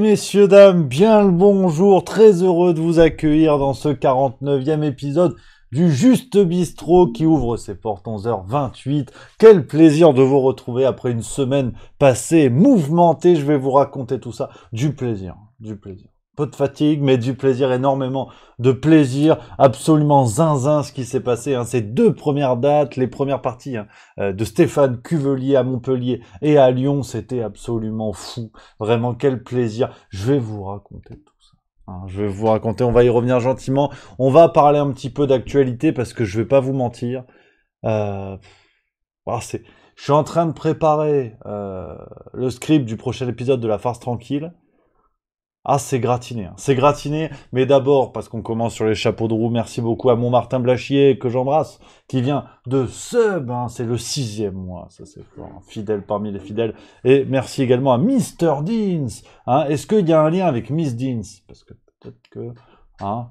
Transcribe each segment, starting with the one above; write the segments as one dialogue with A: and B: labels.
A: messieurs, dames, bien le bonjour, très heureux de vous accueillir dans ce 49e épisode du Juste Bistrot qui ouvre ses portes 11h28. Quel plaisir de vous retrouver après une semaine passée mouvementée, je vais vous raconter tout ça. Du plaisir, du plaisir. Peu de fatigue, mais du plaisir, énormément de plaisir, absolument zinzin ce qui s'est passé. Ces deux premières dates, les premières parties de Stéphane Cuvelier à Montpellier et à Lyon, c'était absolument fou. Vraiment, quel plaisir. Je vais vous raconter tout ça. Je vais vous raconter, on va y revenir gentiment. On va parler un petit peu d'actualité parce que je vais pas vous mentir. Je suis en train de préparer le script du prochain épisode de La Farce Tranquille. C'est gratiné, c'est gratiné, mais d'abord, parce qu'on commence sur les chapeaux de roue, merci beaucoup à mon Martin Blachier, que j'embrasse, qui vient de sub, c'est le 6e mois, ça c'est fort, fidèle parmi les fidèles, et merci également à Mr. Deans, est-ce qu'il y a un lien avec Miss Deans? Parce que peut-être que,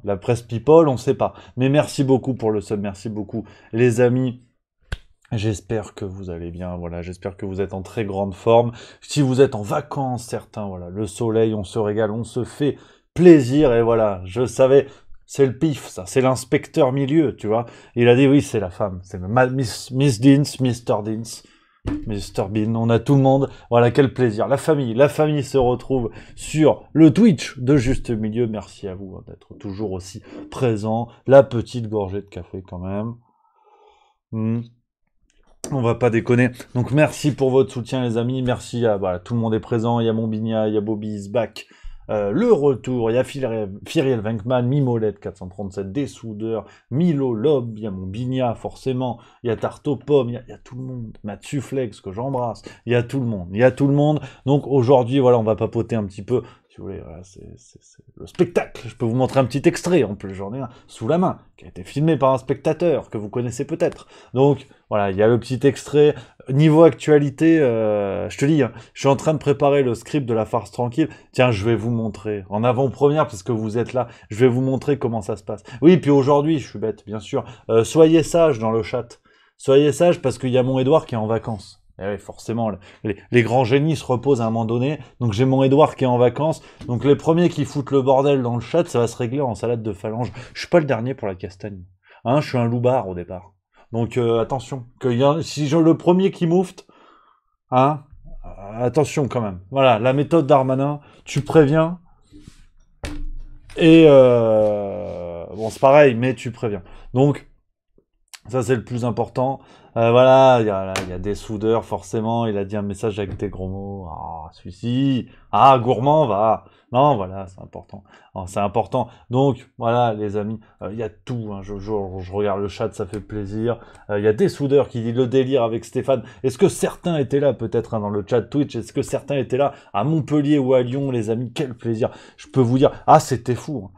A: la presse people, on sait pas, mais merci beaucoup pour le sub, merci beaucoup, les amis. J'espère que vous allez bien, voilà, j'espère que vous êtes en très grande forme. Si vous êtes en vacances, certains, voilà, le soleil, on se régale, on se fait plaisir, et voilà, je savais, c'est le pif, ça, c'est l'inspecteur milieu, tu vois. Il a dit, oui, c'est la femme, c'est Miss Deans, Mr. Deans, Mr. Bean, on a tout le monde, voilà, quel plaisir. La famille se retrouve sur le Twitch de Juste Milieu, merci à vous d'être toujours aussi présent. La petite gorgée de café quand même. On va pas déconner. Donc merci pour votre soutien les amis, merci à tout le monde est présent, il y a Montbigna, il y a Bobby is back, le retour, il y a Firiel Venkman, Mimolette 437, des soudeurs, Milo Lob, il y a Montbigna forcément, il y a Tarto Pomme, il y a tout le monde, Mathieu Flex que j'embrasse, il y a tout le monde. Donc aujourd'hui voilà, on va papoter un petit peu. Si vous voulez, voilà, c'est le spectacle. Je peux vous montrer un petit extrait, en plus j'en ai un sous la main, qui a été filmé par un spectateur que vous connaissez peut-être. Donc voilà, il y a le petit extrait. Niveau actualité, je te dis, je suis en train de préparer le script de La Farce Tranquille. Tiens, je vais vous montrer, en avant-première, parce que vous êtes là, je vais vous montrer comment ça se passe. Oui, puis aujourd'hui, je suis bête, bien sûr, soyez sages dans le chat. Soyez sages parce qu'il y a mon Edouard qui est en vacances. Et oui, forcément, les grands génies se reposent à un moment donné. Donc j'ai mon Edouard qui est en vacances. Donc les premiers qui foutent le bordel dans le chat, ça va se régler en salade de phalange. Je suis pas le dernier pour la castagne. Je suis un loupard au départ. Donc attention, si j'ai le premier qui moufte, attention quand même. Voilà, la méthode Darmanin, tu préviens. Et bon, c'est pareil, mais tu préviens. Donc ça c'est le plus important. Voilà, il y a des soudeurs, forcément, il a dit un message avec des gros mots. Celui-ci. Gourmand, va. Non, voilà, c'est important. C'est important. Donc, voilà, les amis, il y a tout. Je regarde le chat, ça fait plaisir. Il y a des soudeurs qui disent le délire avec Stéphane. Est-ce que certains étaient là, peut-être, dans le chat Twitch? Est-ce que certains étaient là à Montpellier ou à Lyon, les amis? Quel plaisir. Je peux vous dire, c'était fou.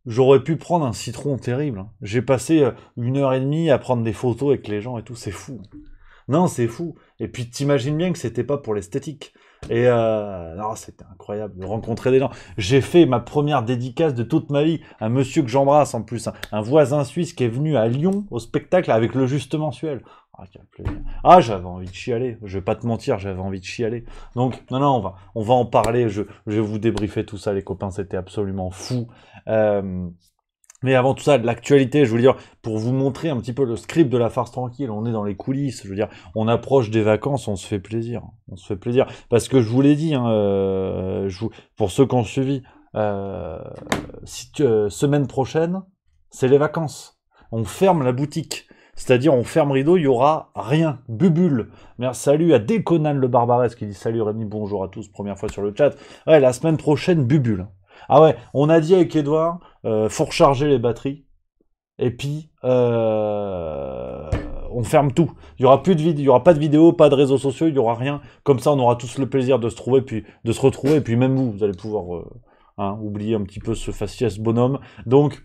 A: J'aurais pu prendre un citron terrible. J'ai passé 1h30 à prendre des photos avec les gens et tout, c'est fou. Non, c'est fou. Et puis t'imagines bien que c'était pas pour l'esthétique. Et non, c'était incroyable de rencontrer des gens. J'ai fait ma première dédicace de toute ma vie. Un monsieur que j'embrasse en plus, un voisin suisse qui est venu à Lyon au spectacle avec le Juste Mensuel. Quel plaisir. J'avais envie de chialer. Je vais pas te mentir, j'avais envie de chialer. Donc, non, on va en parler. Je vais vous débriefer tout ça, les copains. C'était absolument fou. Mais avant tout ça, de l'actualité, je veux dire, pour vous montrer un petit peu le script de La Farce Tranquille, on est dans les coulisses, je veux dire, on approche des vacances, on se fait plaisir. Parce que je vous l'ai dit, pour ceux qui ont suivi, semaine prochaine, c'est les vacances. On ferme la boutique. C'est-à-dire, on ferme rideau, il y aura rien. Bubule. Merci, salut à Déconan le Barbarès qui dit salut Rémi, bonjour à tous, première fois sur le chat. Ouais, la semaine prochaine, bubule. On a dit avec Edouard, faut recharger les batteries. Et puis, on ferme tout. Il y aura pas de vidéo, pas de réseaux sociaux, il y aura rien. Comme ça, on aura tous le plaisir de se trouver, puis de se retrouver, et puis même vous allez pouvoir oublier un petit peu ce faciès bonhomme. Donc,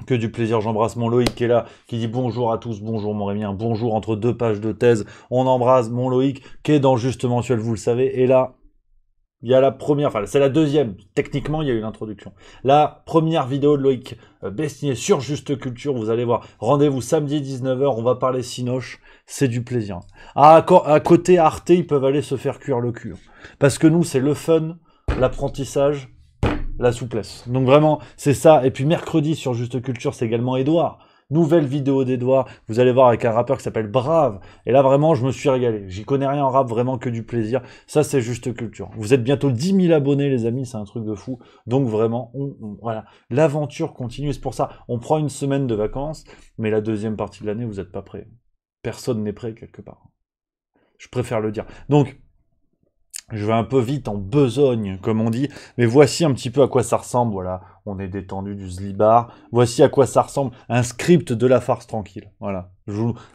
A: que du plaisir, j'embrasse mon Loïc qui est là, qui dit bonjour à tous, bonjour mon Rémi, bonjour entre deux pages de thèse. On embrasse mon Loïc qui est dans Juste Mensuel, vous le savez, et là, il y a la première, c'est la deuxième, techniquement il y a eu l'introduction. La première vidéo de Loïc Besnier sur Juste Culture, vous allez voir, rendez-vous samedi 19h, on va parler Cinoche, c'est du plaisir. À côté Arte, ils peuvent aller se faire cuire le cul. Parce que nous, c'est le fun, l'apprentissage, la souplesse. Donc vraiment, c'est ça. Et puis mercredi sur Juste Culture, c'est également Edouard. Nouvelle vidéo d'Edouard. Vous allez voir avec un rappeur qui s'appelle Brave. Et là, vraiment, je me suis régalé. J'y connais rien en rap, vraiment que du plaisir. Ça, c'est Juste Culture. Vous êtes bientôt 10 000 abonnés, les amis. C'est un truc de fou. Donc vraiment, voilà. L'aventure continue. C'est pour ça, on prend une semaine de vacances. Mais la deuxième partie de l'année, vous n'êtes pas prêts. Personne n'est prêt quelque part. Je préfère le dire. Donc, je vais un peu vite en besogne, comme on dit, mais voici un petit peu à quoi ça ressemble, voilà, on est détendu du Zlibar, voici à quoi ça ressemble, un script de la farce tranquille, voilà.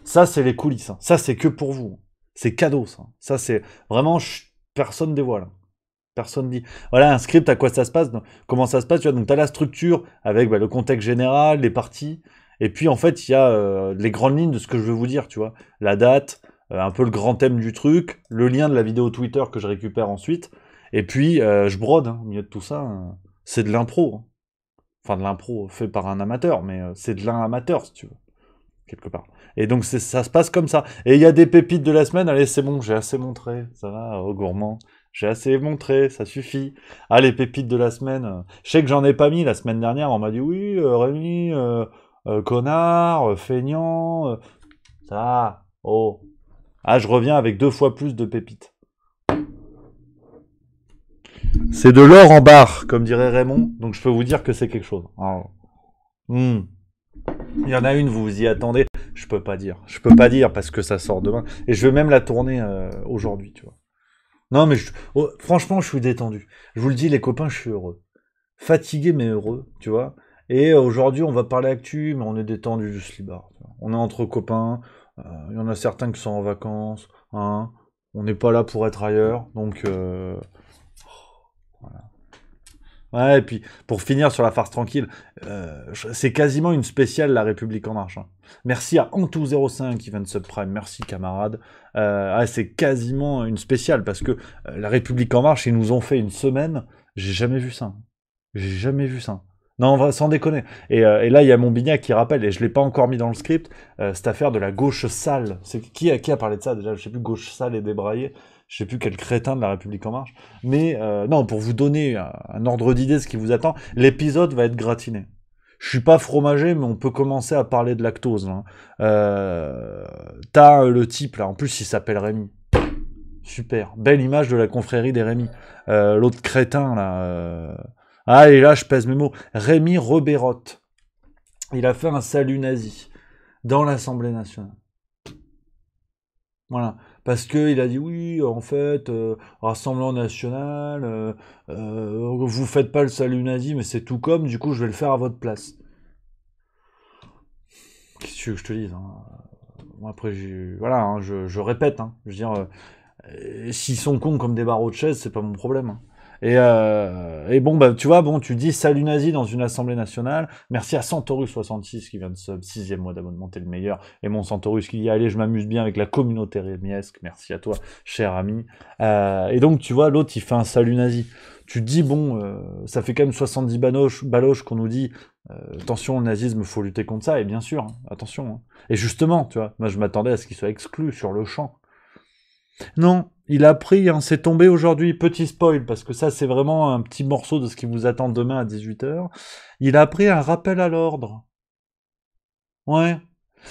A: Ça, c'est les coulisses, hein. Ça, c'est que pour vous, c'est cadeau, ça. Ça, c'est vraiment, personne dévoile, personne dit. Voilà, un script, à quoi ça se passe, comment ça se passe, tu vois, donc tu as la structure, avec le contexte général, les parties, et puis en fait, il y a les grandes lignes de ce que je veux vous dire, tu vois, la date, un peu le grand thème du truc, le lien de la vidéo Twitter que je récupère ensuite, et puis je brode, hein, au milieu de tout ça, c'est de l'impro. Hein. Enfin, de l'impro fait par un amateur, mais c'est de l'amateur, si tu veux, quelque part. Et donc ça se passe comme ça. Et il y a des pépites de la semaine, allez, c'est bon, j'ai assez montré, ça va, oh gourmand, j'ai assez montré, ça suffit. Ah, les pépites de la semaine, je sais que j'en ai pas mis la semaine dernière, on m'a dit, oui, Rémi, connard, feignant, ça, oh... Ah, je reviens avec 2 fois plus de pépites. C'est de l'or en barre, comme dirait Raymond, donc je peux vous dire que c'est quelque chose. Alors, Il y en a une, vous vous y attendez. Je peux pas dire. Je peux pas dire parce que ça sort demain. Et je vais même la tourner aujourd'hui, tu vois. Non, mais franchement, je suis détendu. Je vous le dis, les copains, je suis heureux. Fatigué, mais heureux, tu vois. Et aujourd'hui, on va parler actu, mais on est détendu du slibard. On est entre copains. Il y en a certains qui sont en vacances. Hein. On n'est pas là pour être ailleurs. Donc, voilà. Ouais, et puis, pour finir sur la farce tranquille, c'est quasiment une spéciale La République En Marche. Hein. Merci à Antou05 qui vient de subprime. Merci, camarade. C'est quasiment une spéciale parce que La République En Marche, ils nous ont fait une semaine. J'ai jamais vu ça. J'ai jamais vu ça. Non, sans déconner. Et là, il y a mon Bignac qui rappelle, et je l'ai pas encore mis dans le script, cette affaire de la gauche sale. Qui a parlé de ça déjà? Je sais plus, gauche sale et débraillée. Je sais plus quel crétin de La République En Marche. Mais non, pour vous donner un ordre d'idée de ce qui vous attend, l'épisode va être gratiné. Je suis pas fromager, mais on peut commencer à parler de lactose. Hein. T'as le type là, en plus il s'appelle Rémi. Super, belle image de la confrérie des Rémi. L'autre crétin là. Ah, et là, je pèse mes mots. Rémi Rebérotte. Il a fait un salut nazi dans l'Assemblée nationale. Voilà. Parce qu'il a dit oui, en fait, Rassemblement national, vous faites pas le salut nazi, mais c'est tout comme, du coup, je vais le faire à votre place. Qu'est-ce que tu veux que je te dise hein. Après, voilà, hein, je répète. Hein, je veux dire, s'ils sont cons comme des barreaux de chaise, c'est pas mon problème. Hein. Et bon, tu vois, tu dis salut nazi dans une assemblée nationale. Merci à Santorus66 qui vient de sub, 6e mois d'abonnement, t'es le meilleur. Et mon Santorus qui dit, allez, je m'amuse bien avec la communauté rémiesque. Merci à toi, cher ami. Et donc, tu vois, l'autre, il fait un salut nazi. Tu te dis, ça fait quand même 70 baloches qu'on nous dit, attention, le nazisme, faut lutter contre ça. Et bien sûr, hein, attention. Hein. Et justement, tu vois, moi, je m'attendais à ce qu'il soit exclu sur le champ. Non, il a pris, hein, c'est tombé aujourd'hui, petit spoil, parce que ça c'est vraiment un petit morceau de ce qui vous attend demain à 18h. Il a pris un rappel à l'ordre. Ouais.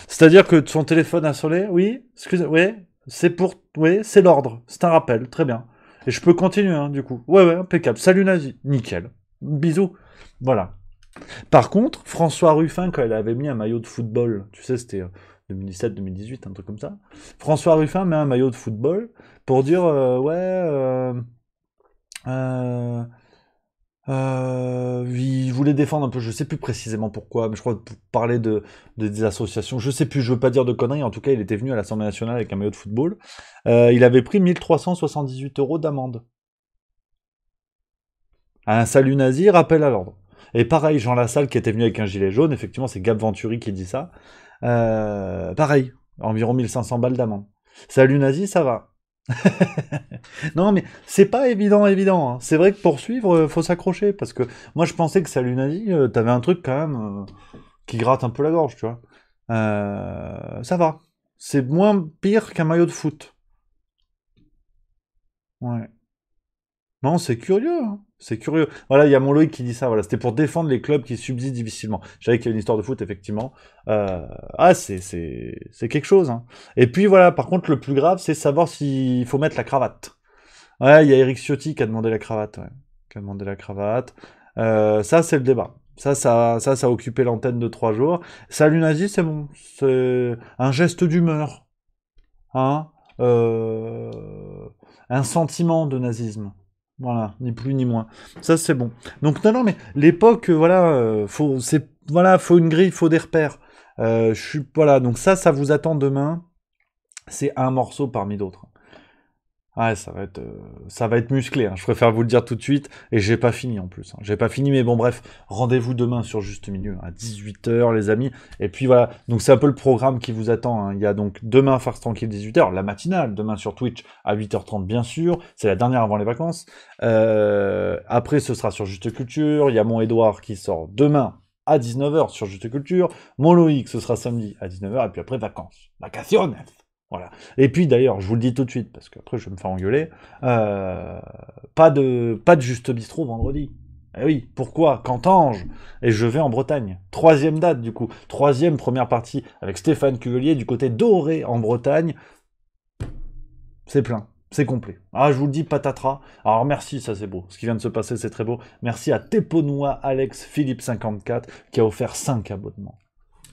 A: C'est-à-dire que son téléphone a sonné, oui, c'est l'ordre, c'est un rappel, très bien. Et je peux continuer, hein, du coup. Ouais, impeccable. Salut nazi, nickel. Bisous. Voilà. Par contre, François Ruffin, quand il avait mis un maillot de football, tu sais, c'était 2017-2018, un truc comme ça. François Ruffin met un maillot de football pour dire il voulait défendre un peu, je sais plus précisément pourquoi, mais je crois pour parler de des associations, je sais plus, je veux pas dire de conneries, en tout cas il était venu à l'Assemblée nationale avec un maillot de football, il avait pris 1378 € d'amende. Un salut nazi, rappel à l'ordre. Et pareil, Jean Lassalle qui était venu avec un gilet jaune, effectivement c'est Gab Venturi qui dit ça, pareil, environ 1500 balles d'amende. Salut nazi, ça va. Non, mais c'est pas évident. Hein. C'est vrai que pour suivre, faut s'accrocher. Parce que moi, je pensais que Salut Nazi, t'avais un truc quand même qui gratte un peu la gorge, tu vois. Ça va. C'est moins pire qu'un maillot de foot. Ouais. Non, c'est curieux, hein. C'est curieux. Voilà, il y a mon Loïc qui dit ça. Voilà, c'était pour défendre les clubs qui subsistent difficilement. Je savais qu'il y a une histoire de foot, effectivement. Ah, c'est quelque chose, hein. Et puis voilà, par contre, le plus grave, c'est savoir s'il faut mettre la cravate. Ouais, il y a Eric Ciotti qui a demandé la cravate, ouais. Qui a demandé la cravate. Ça, c'est le débat. Ça a occupé l'antenne de 3 jours. Salut nazi, c'est bon. C'est un geste d'humeur, hein. Euh, un sentiment de nazisme. Voilà, ni plus ni moins. Ça, c'est bon. Donc, non, non, mais l'époque, voilà, faut une grille, faut des repères. Voilà, donc ça vous attend demain. C'est un morceau parmi d'autres. Ouais, ça va être musclé, hein. Je préfère vous le dire tout de suite. Et j'ai pas fini en plus, hein. J'ai pas fini, mais bon, bref. Rendez-vous demain sur Juste Milieu, à 18h, les amis. Et puis voilà. Donc c'est un peu le programme qui vous attend, hein. Il y a donc demain Farce Tranquille, 18h, la matinale. Demain sur Twitch, à 8h30, bien sûr. C'est la dernière avant les vacances. Après, ce sera sur Juste Culture. Il y a mon Edouard qui sort demain à 19h sur Juste Culture. Mon Loïc, ce sera samedi à 19h. Et puis après, vacances. Vacaciones. Voilà. Et puis d'ailleurs, je vous le dis tout de suite, parce qu'après je vais me faire engueuler, pas de Juste Bistrot vendredi. Eh oui, pourquoi? Cantange. Et je vais en Bretagne. 3e date du coup. 3e première partie avec Stéphane Cuvelier du côté d'Auray en Bretagne. C'est plein. C'est complet. Ah, je vous le dis, patatras. Alors merci, ça c'est beau. Ce qui vient de se passer, c'est très beau. Merci à Teponois Alex Philippe 54 qui a offert 5 abonnements.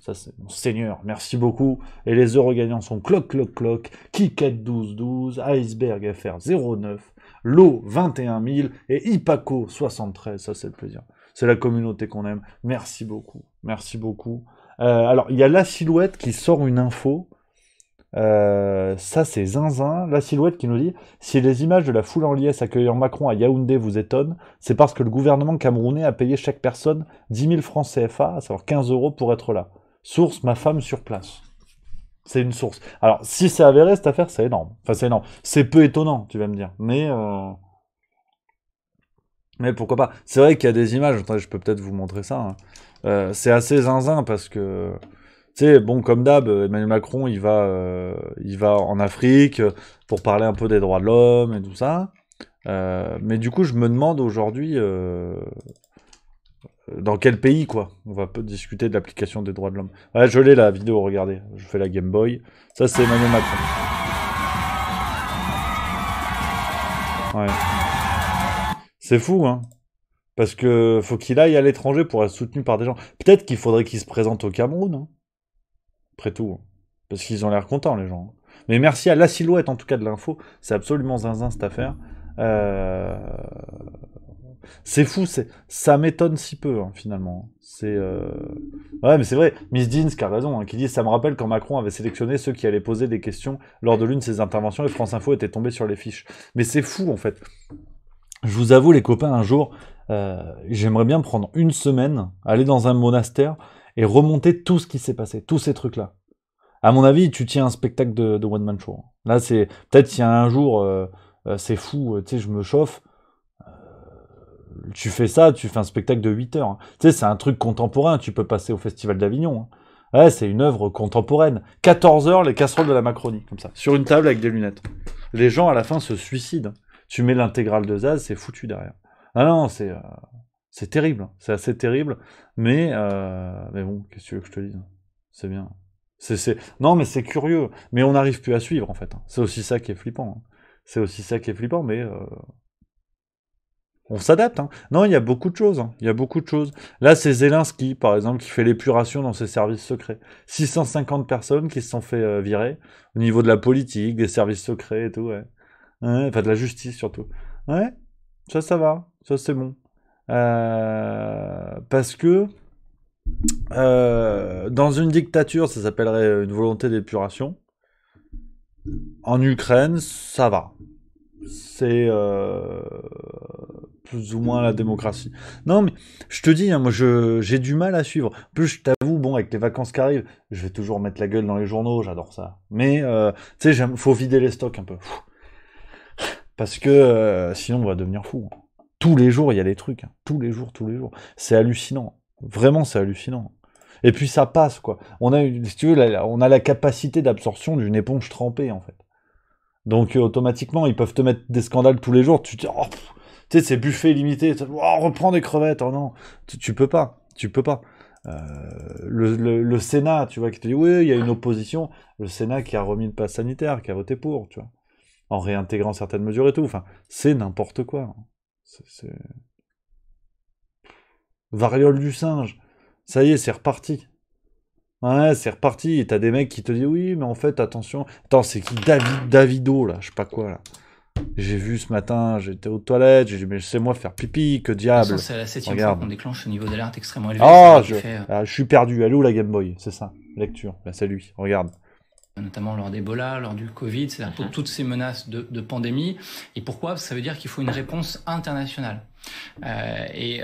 A: Ça, c'est mon seigneur. Merci beaucoup. Et les heureux gagnants sont Cloc Cloc Cloc, Kiket 1212, Iceberg FR 09, Lo 21 000 et Ipaco 73. Ça, c'est le plaisir. C'est la communauté qu'on aime. Merci beaucoup. Merci beaucoup. Alors, il y a La Silhouette qui sort une info. Ça, c'est Zinzin. La Silhouette qui nous dit « Si les images de la foule en liesse accueillant Macron à Yaoundé vous étonnent, c'est parce que le gouvernement camerounais a payé chaque personne 10 000 francs CFA, à savoir 15 € pour être là. Source, ma femme sur place. » C'est une source. Alors, si c'est avéré, cette affaire, c'est énorme. Enfin, c'est énorme. C'est peu étonnant, tu vas me dire. Mais pourquoi pas. C'est vrai qu'il y a des images. Attendez, je peux peut-être vous montrer ça, hein. C'est assez zinzin parce que... Tu sais, bon, comme d'hab, Emmanuel Macron, il va en Afrique pour parler un peu des droits de l'homme et tout ça. Mais du coup, je me demande aujourd'hui... dans quel pays, quoi? On va peu discuter de l'application des droits de l'homme. Ouais, je l'ai la vidéo, regardez. Je fais la Game Boy. Ça, c'est Emmanuel Macron. Ouais. C'est fou, hein. Parce que faut qu'il aille à l'étranger pour être soutenu par des gens. Peut-être qu'il faudrait qu'il se présente au Cameroun, hein. Après tout. Hein. Parce qu'ils ont l'air contents, les gens. Mais merci à La Silhouette, en tout cas, de l'info. C'est absolument zinzin, cette affaire. C'est fou, ça m'étonne si peu, hein, finalement. Ouais, mais c'est vrai, Miss Jeans qui a raison, hein, qui dit « Ça me rappelle quand Macron avait sélectionné ceux qui allaient poser des questions lors de l'une de ses interventions et France Info était tombé sur les fiches. » Mais c'est fou, en fait. Je vous avoue, les copains, un jour, j'aimerais bien prendre une semaine, aller dans un monastère et remonter tout ce qui s'est passé, tous ces trucs-là. À mon avis, tu tiens un spectacle de one-man show. Là, c'est... Peut-être s'il y a un jour, c'est fou, tu sais, je me chauffe, tu fais ça, tu fais un spectacle de 8 heures. Hein. Tu sais, c'est un truc contemporain, tu peux passer au Festival d'Avignon. Hein. Ouais, c'est une œuvre contemporaine. 14 heures, les casseroles de la Macronie, comme ça, sur une table avec des lunettes. Les gens, à la fin, se suicident. Tu mets l'intégrale de Zaz, c'est foutu derrière. Ah non, c'est terrible. Hein. C'est assez terrible. Mais bon, qu'est-ce que tu veux que je te dise? C'est bien. Non, mais c'est curieux. Mais on n'arrive plus à suivre, en fait. Hein. C'est aussi ça qui est flippant. Hein. C'est aussi ça qui est flippant, mais... On s'adapte, hein. Non, il y a beaucoup de choses, hein. Il y a beaucoup de choses. Là, c'est Zelensky, par exemple, qui fait l'épuration dans ses services secrets. 650 personnes qui se sont fait virer, au niveau de la politique, des services secrets et tout, ouais. Ouais, enfin, de la justice, surtout. Ouais, ça va. Ça, c'est bon. Parce que, dans une dictature, ça s'appellerait une volonté d'épuration. En Ukraine, ça va. C'est plus ou moins la démocratie. Non, mais je te dis, hein, moi, j'ai du mal à suivre. En plus, je t'avoue, bon, avec les vacances qui arrivent, je vais toujours mettre la gueule dans les journaux, j'adore ça. Mais, tu sais, faut vider les stocks un peu. Parce que sinon, on va devenir fou. Hein. Tous les jours, il y a des trucs. Hein. Tous les jours. C'est hallucinant. Vraiment, c'est hallucinant. Et puis, ça passe, quoi. Si tu veux, on a la capacité d'absorption d'une éponge trempée, en fait. Donc automatiquement, ils peuvent te mettre des scandales tous les jours. Tu te dis, oh, Tu sais, c'est buffet limité, oh, reprends des crevettes, oh non, tu peux pas, tu peux pas. Le Sénat, tu vois, qui te dit, oui, il y a une opposition, le Sénat qui a remis le pass sanitaire, qui a voté pour, tu vois, en réintégrant certaines mesures et tout, enfin, c'est n'importe quoi. C'est... Variole du singe, ça y est, c'est reparti. Ouais, c'est reparti, et t'as des mecs qui te disent, oui, mais en fait, attention, attends, c'est qui Davido, là, je sais pas quoi, là. J'ai vu ce matin, j'étais aux toilettes, j'ai dit, mais c'est moi faire pipi, que
B: De toute
A: diable.
B: façon, c'est à la 7e fois qu'on déclenche ce niveau d'alerte extrêmement élevé.
A: Ah,
B: C'est
A: je suis perdu, elle est où la Game Boy? C'est ça, lecture, là c'est lui, regarde.
B: notamment lors d'Ebola, lors du Covid, c'est-à-dire pour toutes ces menaces de pandémie. Et pourquoi? Ça veut dire qu'il faut une réponse internationale. Et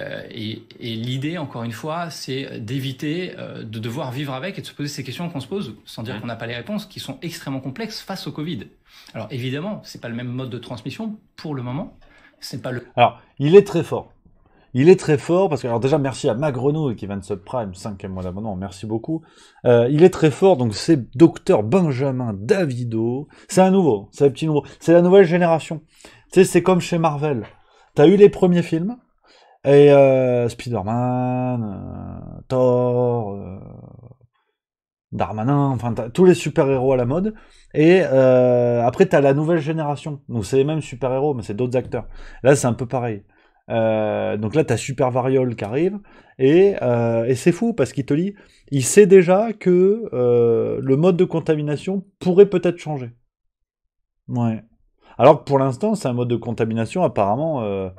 B: l'idée, encore une fois, c'est d'éviter de devoir vivre avec et de se poser ces questions qu'on se pose, sans dire qu'on n'a pas les réponses, qui sont extrêmement complexes face au Covid. Alors évidemment, c'est pas le même mode de transmission pour le moment. C'est pas le.
A: Alors, il est très fort. Il est très fort parce que, alors déjà, merci à Magrenouille qui vient de Subprime, 5e mois d'abonnement, merci beaucoup. Il est très fort, donc c'est Docteur Benjamin Davido. C'est un nouveau, c'est un petit nouveau. C'est la nouvelle génération. Tu sais, c'est comme chez Marvel. T'as eu les premiers films, et Spider-Man, Thor, Darmanin, enfin, t'as tous les super-héros à la mode. Et après, t'as la nouvelle génération. Donc c'est les mêmes super-héros, mais c'est d'autres acteurs. Là, c'est un peu pareil. Donc là, t'as Super Variole qui arrive, et c'est fou parce qu'il te dit, il sait déjà que le mode de contamination pourrait peut-être changer. Ouais. Alors que pour l'instant, c'est un mode de contamination apparemment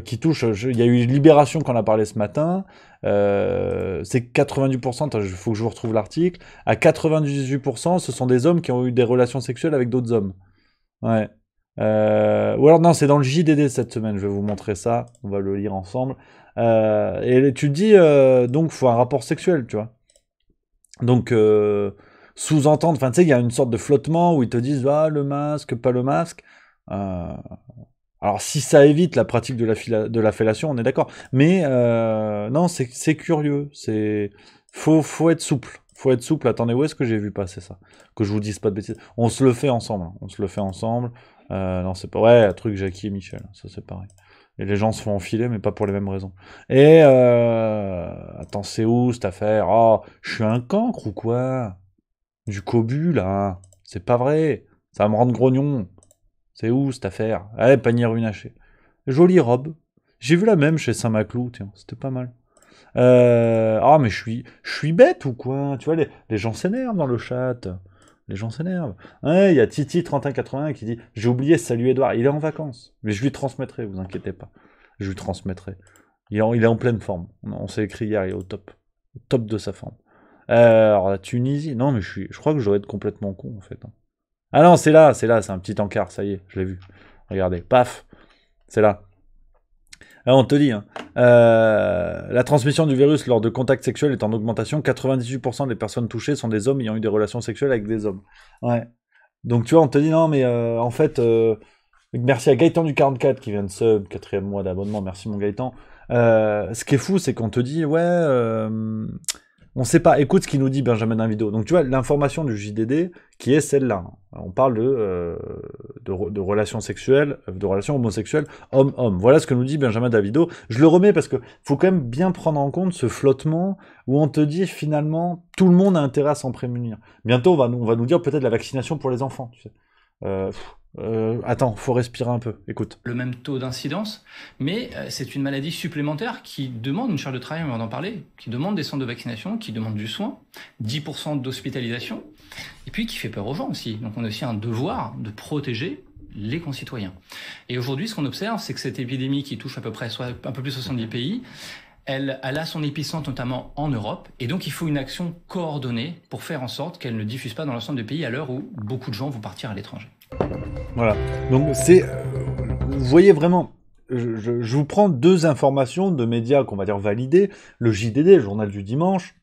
A: qui touche. Il y a eu Libération qu'on a parlé ce matin. C'est 90%. Attends, il faut que je vous retrouve l'article. À 98%, ce sont des hommes qui ont eu des relations sexuelles avec d'autres hommes. Ouais. Ou alors non, c'est dans le JDD cette semaine, je vais vous montrer ça, on va le lire ensemble. Et tu te dis, donc, faut un rapport sexuel, tu vois. Donc, sous-entendre, enfin, tu sais, il y a une sorte de flottement où ils te disent, ah, le masque, pas le masque. Alors, si ça évite la pratique de la fellation, on est d'accord. Mais, non, c'est curieux, faut être souple. Faut être souple. Attendez, où est-ce que j'ai vu passer ça? Que je vous dise pas de bêtises. On se le fait ensemble. Hein. On se le fait ensemble. Non, c'est pas... Ouais, un truc Jackie et Michel. Ça, c'est pareil. Et les gens se font enfiler, mais pas pour les mêmes raisons. Et... Attends, c'est où, cette affaire? Oh, je suis un cancre ou quoi? Du cobu, là. C'est pas vrai. Ça va me rendre grognon. C'est où, cette affaire? Allez, panier ruinaché. Jolie robe. J'ai vu la même chez Saint-Maclou, tiens. C'était pas mal. Ah, mais je suis bête ou quoi? Tu vois, les gens s'énervent dans le chat. Les gens s'énervent. Ouais, il y a Titi3181 qui dit j'ai oublié salut Edouard. Il est en vacances. Mais je lui transmettrai, vous inquiétez pas. Je lui transmettrai. Il est en pleine forme. On s'est écrit hier, il est au top. Au top de sa forme. Alors, la Tunisie. Non, mais je crois que je dois être complètement con en fait. Ah non, c'est là, c'est un petit encart, ça y est, je l'ai vu. Regardez, paf, c'est là. Ah, on te dit, hein. La transmission du virus lors de contacts sexuels est en augmentation. 98% des personnes touchées sont des hommes ayant eu des relations sexuelles avec des hommes. Ouais. Donc tu vois, on te dit non, mais en fait, merci à Gaëtan du 44 qui vient de sub, 4e mois d'abonnement. Merci mon Gaëtan. Ce qui est fou, c'est qu'on te dit, ouais, on sait pas. Écoute ce qu'il nous dit Benjamin Davido. Donc tu vois, l'information du JDD qui est celle-là. On parle de relations sexuelles, de relations homosexuelles, homme-homme. Voilà ce que nous dit Benjamin Davido. Je le remets parce que faut quand même bien prendre en compte ce flottement où on te dit finalement tout le monde a intérêt à s'en prémunir. Bientôt on va nous dire peut-être la vaccination pour les enfants. Tu sais. Attends, faut respirer un peu. Écoute.
B: Le même taux d'incidence, mais c'est une maladie supplémentaire qui demande une charge de travail, on va en parler, qui demande des centres de vaccination, qui demande du soin, 10% d'hospitalisation, et puis qui fait peur aux gens aussi. Donc on a aussi un devoir de protéger les concitoyens. Et aujourd'hui, ce qu'on observe, c'est que cette épidémie qui touche à peu près un peu plus de 70 pays, elle a son épicentre notamment en Europe, et donc il faut une action coordonnée pour faire en sorte qu'elle ne diffuse pas dans l'ensemble des pays à l'heure où beaucoup de gens vont partir à l'étranger.
A: Voilà. Donc c'est, vous voyez vraiment, je vous prends deux informations de médias qu'on va dire validés. Le JDD, le journal du dimanche,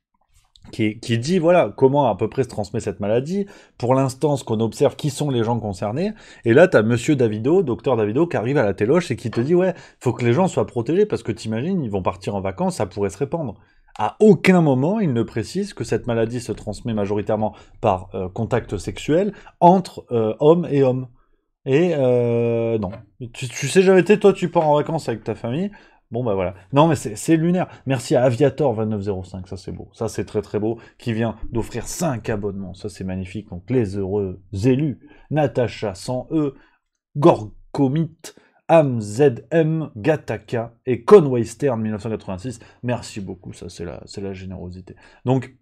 A: qui dit voilà comment à peu près se transmet cette maladie. Pour l'instant, ce qu'on observe, qui sont les gens concernés. Et là, t'as Monsieur Davido, Docteur Davido, qui arrive à la téloche et qui te dit ouais, faut que les gens soient protégés parce que t'imagines, ils vont partir en vacances, ça pourrait se répandre. À aucun moment, il ne précise que cette maladie se transmet majoritairement par contact sexuel entre hommes et hommes. Et non. Tu sais jamais, toi, tu pars en vacances avec ta famille. Bon, bah voilà. Non, mais c'est lunaire. Merci à Aviator2905, ça c'est beau. Ça c'est très très beau. Qui vient d'offrir 5 abonnements. Ça c'est magnifique. Donc les heureux élus. Natacha 100E, Gorkomit, AmZM, Gataka et Conway Stern 1986. Merci beaucoup, ça c'est la générosité. Donc,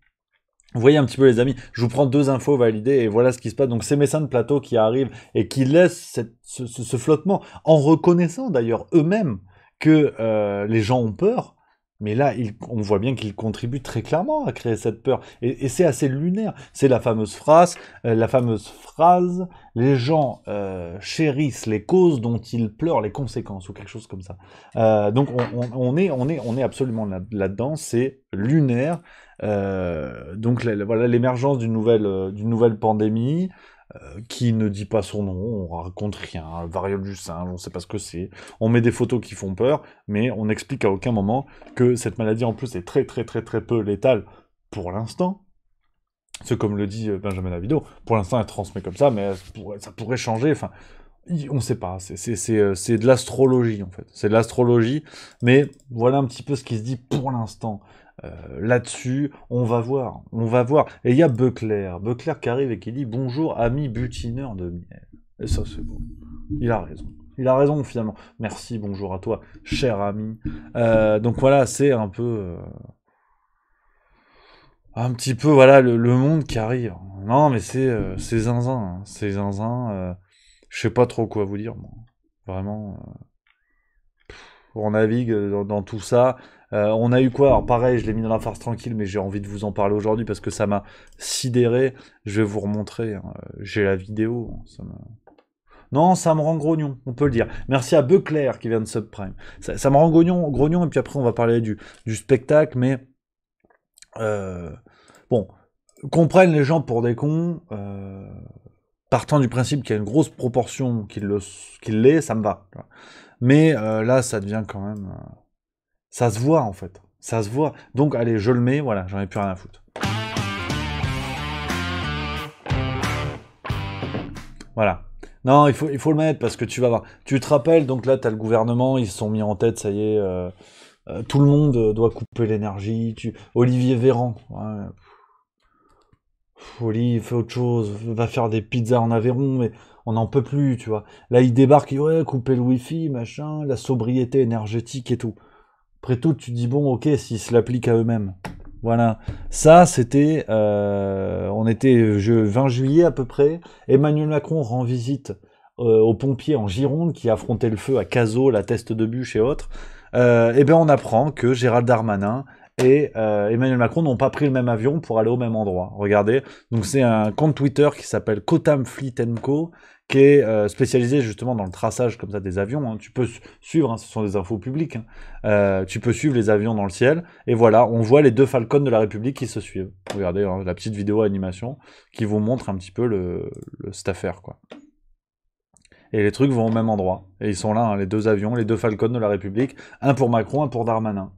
A: vous voyez un petit peu les amis, je vous prends 2 infos validées et voilà ce qui se passe. Donc c'est Messin de plateau qui arrivent et qui laissent ce flottement, en reconnaissant d'ailleurs eux-mêmes que les gens ont peur. Mais là, on voit bien qu'ils contribuent très clairement à créer cette peur. Et c'est assez lunaire. C'est la fameuse phrase, les gens chérissent les causes dont ils pleurent les conséquences, ou quelque chose comme ça. Donc on est absolument là-dedans, c'est lunaire. Donc voilà l'émergence d'une nouvelle pandémie qui ne dit pas son nom, on raconte rien, variole du singe, on sait pas ce que c'est, on met des photos qui font peur, mais on n'explique à aucun moment que cette maladie en plus est très très très très peu létale pour l'instant. C'est comme le dit Benjamin Davido, pour l'instant elle transmet comme ça, mais ça pourrait changer, enfin, on sait pas, c'est de l'astrologie en fait, c'est de l'astrologie, mais voilà un petit peu ce qui se dit pour l'instant. Là-dessus, on va voir. Et il y a Beuclair qui arrive et qui dit « Bonjour, ami butineur de miel ». Et ça, c'est beau. Il a raison, finalement. Merci, bonjour à toi, cher ami. Donc voilà, c'est un peu... un petit peu, voilà, le monde qui arrive. Non, mais c'est zinzin. Hein. C'est zinzin. Je sais pas trop quoi vous dire, moi. Vraiment... on navigue dans tout ça. On a eu quoi? Alors pareil, je l'ai mis dans la farce tranquille, mais j'ai envie de vous en parler aujourd'hui parce que ça m'a sidéré. Je vais vous remontrer. Hein. J'ai la vidéo. Non, ça me rend grognon, on peut le dire. Merci à Beuclair qui vient de Subprime. Ça me rend grognon, et puis après on va parler du spectacle, mais... bon, comprennent les gens pour des cons, partant du principe qu'il y a une grosse proportion qu'il l'est, ça me va. Mais là, ça devient quand même... ça se voit, en fait. Ça se voit. Donc, allez, je le mets, voilà, j'en ai plus rien à foutre. Voilà. Non, il faut le mettre, parce que tu vas voir. Tu te rappelles, donc là, t'as le gouvernement, ils se sont mis en tête, ça y est, tout le monde doit couper l'énergie. Olivier Véran, ouais. Oli, fais autre chose, va faire des pizzas en Aveyron, mais on n'en peut plus, tu vois. Là, il débarque, il dit, ouais, couper le wifi, machin, la sobriété énergétique et tout. Après tout, tu te dis, bon, ok, s'ils se l'appliquent à eux-mêmes. Voilà. Ça, c'était... on était 20 juillet à peu près. Emmanuel Macron rend visite aux pompiers en Gironde qui affrontaient le feu à Cazaux, la Teste de Bûche et autres. Et ben on apprend que Gérald Darmanin et Emmanuel Macron n'ont pas pris le même avion pour aller au même endroit. Regardez, donc c'est un compte Twitter qui s'appelle Kotam Fleet Co, qui est spécialisé justement dans le traçage comme ça des avions. Hein. Tu peux suivre, hein, ce sont des infos publiques, hein. Tu peux suivre les avions dans le ciel, et voilà, on voit les 2 Falcons de la République qui se suivent. Regardez hein, la petite vidéo animation qui vous montre un petit peu cette affaire, quoi. Et les trucs vont au même endroit. Et ils sont là, hein, les 2 avions, les 2 Falcons de la République, un pour Macron, un pour Darmanin.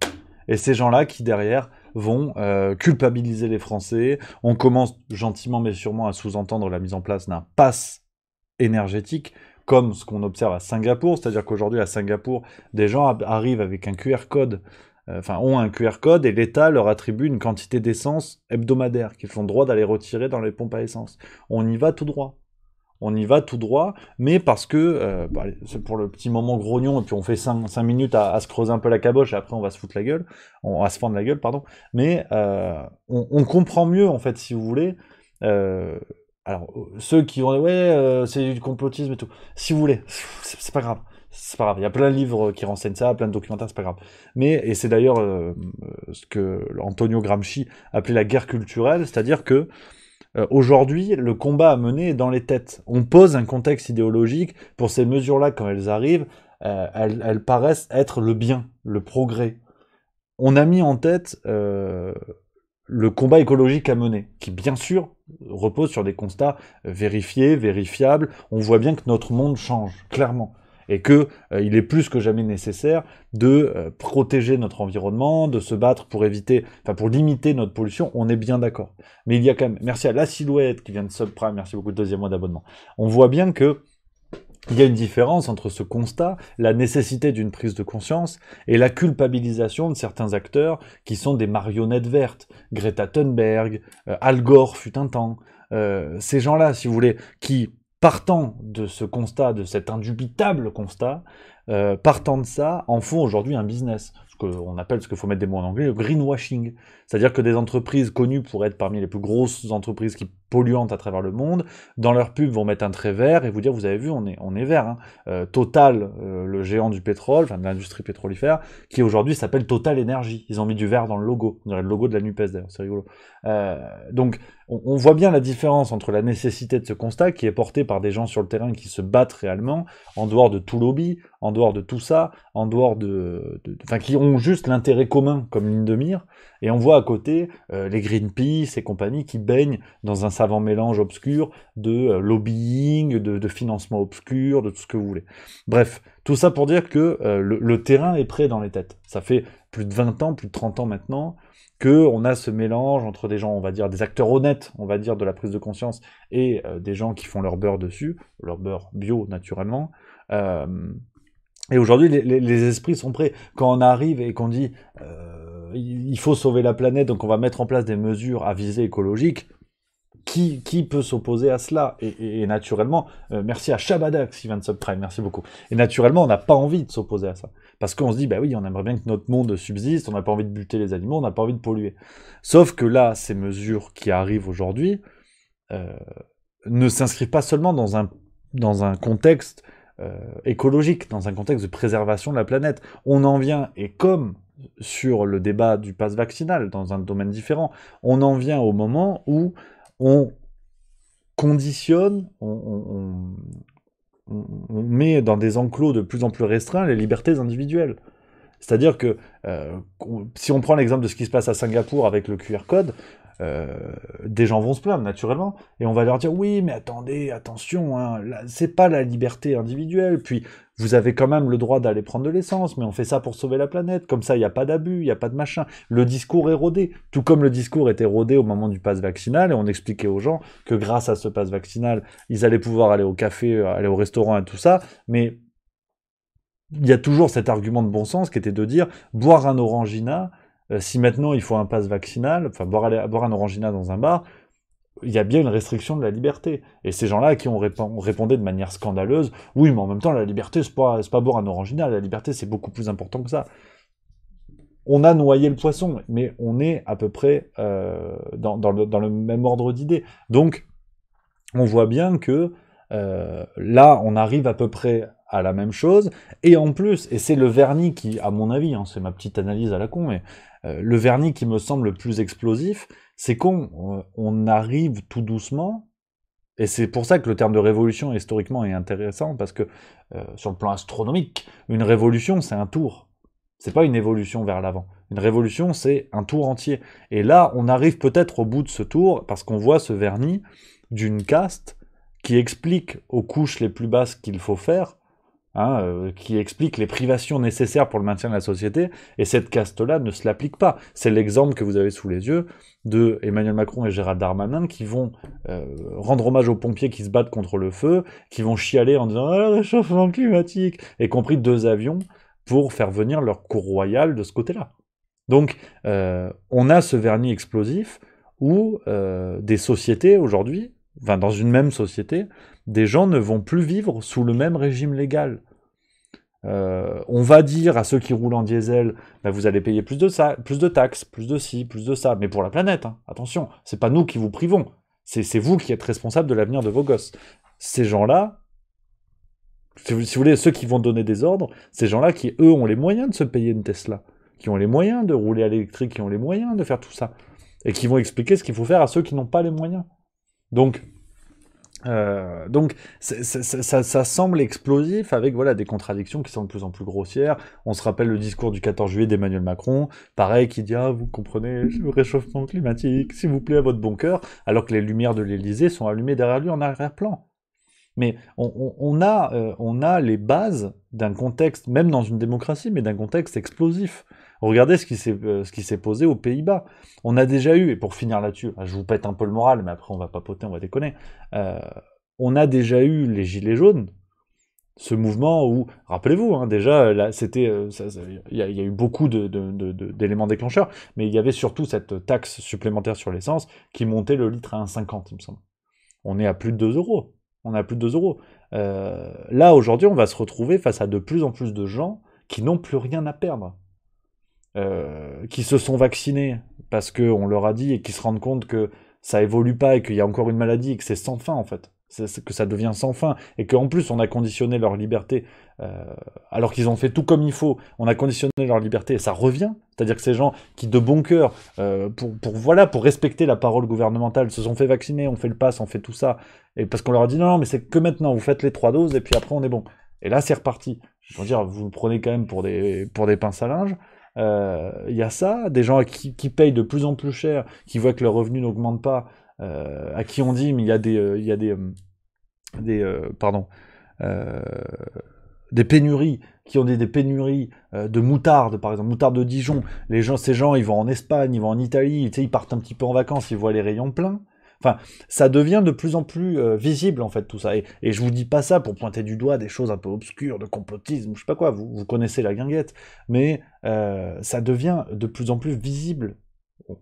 A: Et ces gens-là qui, derrière, vont culpabiliser les Français. On commence gentiment mais sûrement à sous-entendre la mise en place d'un pass énergétique, comme ce qu'on observe à Singapour. C'est-à-dire qu'aujourd'hui, à Singapour, des gens arrivent avec un QR code, ont un QR code, et l'État leur attribue une quantité d'essence hebdomadaire qu'ils font droit d'aller retirer dans les pompes à essence. On y va tout droit. Mais parce que, c'est pour le petit moment grognon, et puis on fait 5 minutes à se creuser un peu la caboche, et après on va se foutre la gueule, on va se fendre la gueule, pardon, mais on comprend mieux, en fait, si vous voulez, alors, ceux qui vont, c'est du complotisme et tout, si vous voulez, c'est pas grave, il y a plein de livres qui renseignent ça, plein de documentaires, c'est pas grave, et c'est d'ailleurs ce que Antonio Gramsci appelait la guerre culturelle, c'est-à-dire que aujourd'hui, le combat à mener est dans les têtes. On pose un contexte idéologique pour ces mesures-là, quand elles arrivent, elles paraissent être le bien, le progrès. On a mis en tête le combat écologique à mener, qui bien sûr repose sur des constats vérifiés, vérifiables. On voit bien que notre monde change, clairement. Et que il est plus que jamais nécessaire de protéger notre environnement, de se battre pour pour limiter notre pollution, on est bien d'accord. Mais il y a quand même, merci à La Silhouette qui vient de Subprime, merci beaucoup de 2e mois d'abonnement. On voit bien que il y a une différence entre ce constat, la nécessité d'une prise de conscience, et la culpabilisation de certains acteurs qui sont des marionnettes vertes. Greta Thunberg, Al Gore fut un temps. Ces gens-là, si vous voulez, qui, partant de ce constat, de cet indubitable constat, partant de ça, en font aujourd'hui un business. Ce qu'on appelle, ce qu'il faut mettre des mots en anglais, le greenwashing. C'est-à-dire que des entreprises connues pour être parmi les plus grosses entreprises qui polluantes à travers le monde, dans leur pub vont mettre un trait vert et vous dire, vous avez vu, on est vert. Hein. Total, le géant du pétrole, enfin de l'industrie pétrolifère, qui aujourd'hui s'appelle Total Energy. Ils ont mis du vert dans le logo. On dirait le logo de la NUPES d'ailleurs, c'est rigolo. Donc, on voit bien la différence entre la nécessité de ce constat qui est porté par des gens sur le terrain qui se battent réellement, en dehors de tout lobby, en dehors de tout ça, en dehors enfin, qui ont juste l'intérêt commun comme ligne de mire, et on voit à côté les Greenpeace et compagnie qui baignent dans un savant mélange obscur de lobbying, de financement obscur, de tout ce que vous voulez. Bref, tout ça pour dire que le terrain est prêt dans les têtes. Ça fait plus de 20 ans, plus de 30 ans maintenant, qu'on a ce mélange entre des gens, on va dire, des acteurs honnêtes, on va dire, de la prise de conscience, et des gens qui font leur beurre dessus, leur beurre bio, naturellement. Et aujourd'hui, les esprits sont prêts. Quand on arrive et qu'on dit il faut sauver la planète, donc on va mettre en place des mesures à visée écologique, qui peut s'opposer à cela et naturellement, merci à Shabada qui vient de subprime, merci beaucoup. Et naturellement, on n'a pas envie de s'opposer à ça. Parce qu'on se dit, bah oui, on aimerait bien que notre monde subsiste, on n'a pas envie de buter les animaux, on n'a pas envie de polluer. Sauf que là, ces mesures qui arrivent aujourd'hui ne s'inscrivent pas seulement dans un contexte écologique, dans un contexte de préservation de la planète. On en vient, et comme sur le débat du pass vaccinal, dans un domaine différent, on en vient au moment où on conditionne, on met dans des enclos de plus en plus restreints les libertés individuelles. C'est-à-dire que si on prend l'exemple de ce qui se passe à Singapour avec le QR code, des gens vont se plaindre naturellement, et on va leur dire oui mais attendez, attention, hein, c'est pas la liberté individuelle, puis vous avez quand même le droit d'aller prendre de l'essence, mais on fait ça pour sauver la planète, comme ça il n'y a pas d'abus, il n'y a pas de machin. Le discours est rodé, tout comme le discours était rodé au moment du pass vaccinal, et on expliquait aux gens que grâce à ce pass vaccinal, ils allaient pouvoir aller au café, aller au restaurant et tout ça, mais il y a toujours cet argument de bon sens qui était de dire boire un Orangina, si maintenant il faut un pass vaccinal, enfin boire un Orangina dans un bar, il y a bien une restriction de la liberté. Et ces gens-là qui répondaient de manière scandaleuse, oui, mais en même temps, la liberté, c'est pas boire un Orangina, la liberté, c'est beaucoup plus important que ça. On a noyé le poisson, mais on est à peu près dans le même ordre d'idées. Donc, on voit bien que là, on arrive à peu près à la même chose, et en plus, et c'est le vernis qui, à mon avis, hein, c'est ma petite analyse à la con, mais le vernis qui me semble le plus explosif, c'est qu'on arrive tout doucement, et c'est pour ça que le terme de révolution historiquement est intéressant, parce que sur le plan astronomique, une révolution c'est un tour, c'est pas une évolution vers l'avant. Une révolution c'est un tour entier. Et là, on arrive peut-être au bout de ce tour, parce qu'on voit ce vernis d'une caste qui explique aux couches les plus basses qu'il faut faire, qui explique les privations nécessaires pour le maintien de la société, et cette caste-là ne se l'applique pas. C'est l'exemple que vous avez sous les yeux de Emmanuel Macron et Gérald Darmanin qui vont rendre hommage aux pompiers qui se battent contre le feu, qui vont chialer en disant « Ah, réchauffement climatique !» et compris 2 avions pour faire venir leur cour royale de ce côté-là. Donc, on a ce vernis explosif où des sociétés aujourd'hui, enfin dans une même société, des gens ne vont plus vivre sous le même régime légal. On va dire à ceux qui roulent en diesel, bah vous allez payer plus de taxes, plus de ci, plus de ça, mais pour la planète, hein, attention, c'est pas nous qui vous privons, c'est vous qui êtes responsable de l'avenir de vos gosses. Ces gens-là, si vous voulez, ceux qui vont donner des ordres, ces gens-là qui, eux, ont les moyens de se payer une Tesla, qui ont les moyens de rouler à l'électrique, qui ont les moyens de faire tout ça, et qui vont expliquer ce qu'il faut faire à ceux qui n'ont pas les moyens. Donc ça semble explosif avec voilà, des contradictions qui sont de plus en plus grossières. On se rappelle le discours du 14 juillet d'Emmanuel Macron, pareil, qui dit « Ah, vous comprenez, le réchauffement climatique, s'il vous plaît, à votre bon cœur », alors que les lumières de l'Élysée sont allumées derrière lui en arrière-plan. Mais on a les bases d'un contexte, même dans une démocratie, mais d'un contexte explosif. Regardez ce qui s'est posé aux Pays-Bas. On a déjà eu, et pour finir là-dessus, je vous pète un peu le moral, mais après on va papoter, on va déconner, on a déjà eu les gilets jaunes, Ce mouvement où, rappelez-vous, hein, déjà, là, c'était, il y a eu beaucoup d'éléments déclencheurs, mais il y avait surtout cette taxe supplémentaire sur l'essence qui montait le litre à 1,50, il me semble. On est à plus de 2 euros. On est à plus de 2 euros. Là, aujourd'hui, on va se retrouver face à de plus en plus de gens qui n'ont plus rien à perdre. Qui se sont vaccinés parce qu'on leur a dit et qui se rendent compte que ça évolue pas et qu'il y a encore une maladie et que c'est sans fin en fait. Que ça devient sans fin et qu'en plus on a conditionné leur liberté alors qu'ils ont fait tout comme il faut, on a conditionné leur liberté et ça revient. C'est-à-dire que ces gens qui de bon cœur, pour respecter la parole gouvernementale, se sont fait vacciner, on fait le pass, on fait tout ça, et parce qu'on leur a dit non mais c'est que maintenant, vous faites les 3 doses et puis après on est bon. Et là c'est reparti. Je veux dire, vous le prenez quand même pour des pinces à linge. Il y a ça, des gens qui payent de plus en plus cher, qui voient que leurs revenus n'augmentent pas, à qui on dit mais il y a des pénuries, qui ont des pénuries de moutarde, par exemple, moutarde de Dijon. Ces gens, ils vont en Espagne, ils vont en Italie, tu sais, ils partent un petit peu en vacances, ils voient les rayons pleins. Enfin, ça devient de plus en plus visible, en fait, tout ça. Et je vous dis pas ça pour pointer du doigt des choses un peu obscures, de complotisme, je sais pas quoi, vous connaissez la guinguette, mais ça devient de plus en plus visible.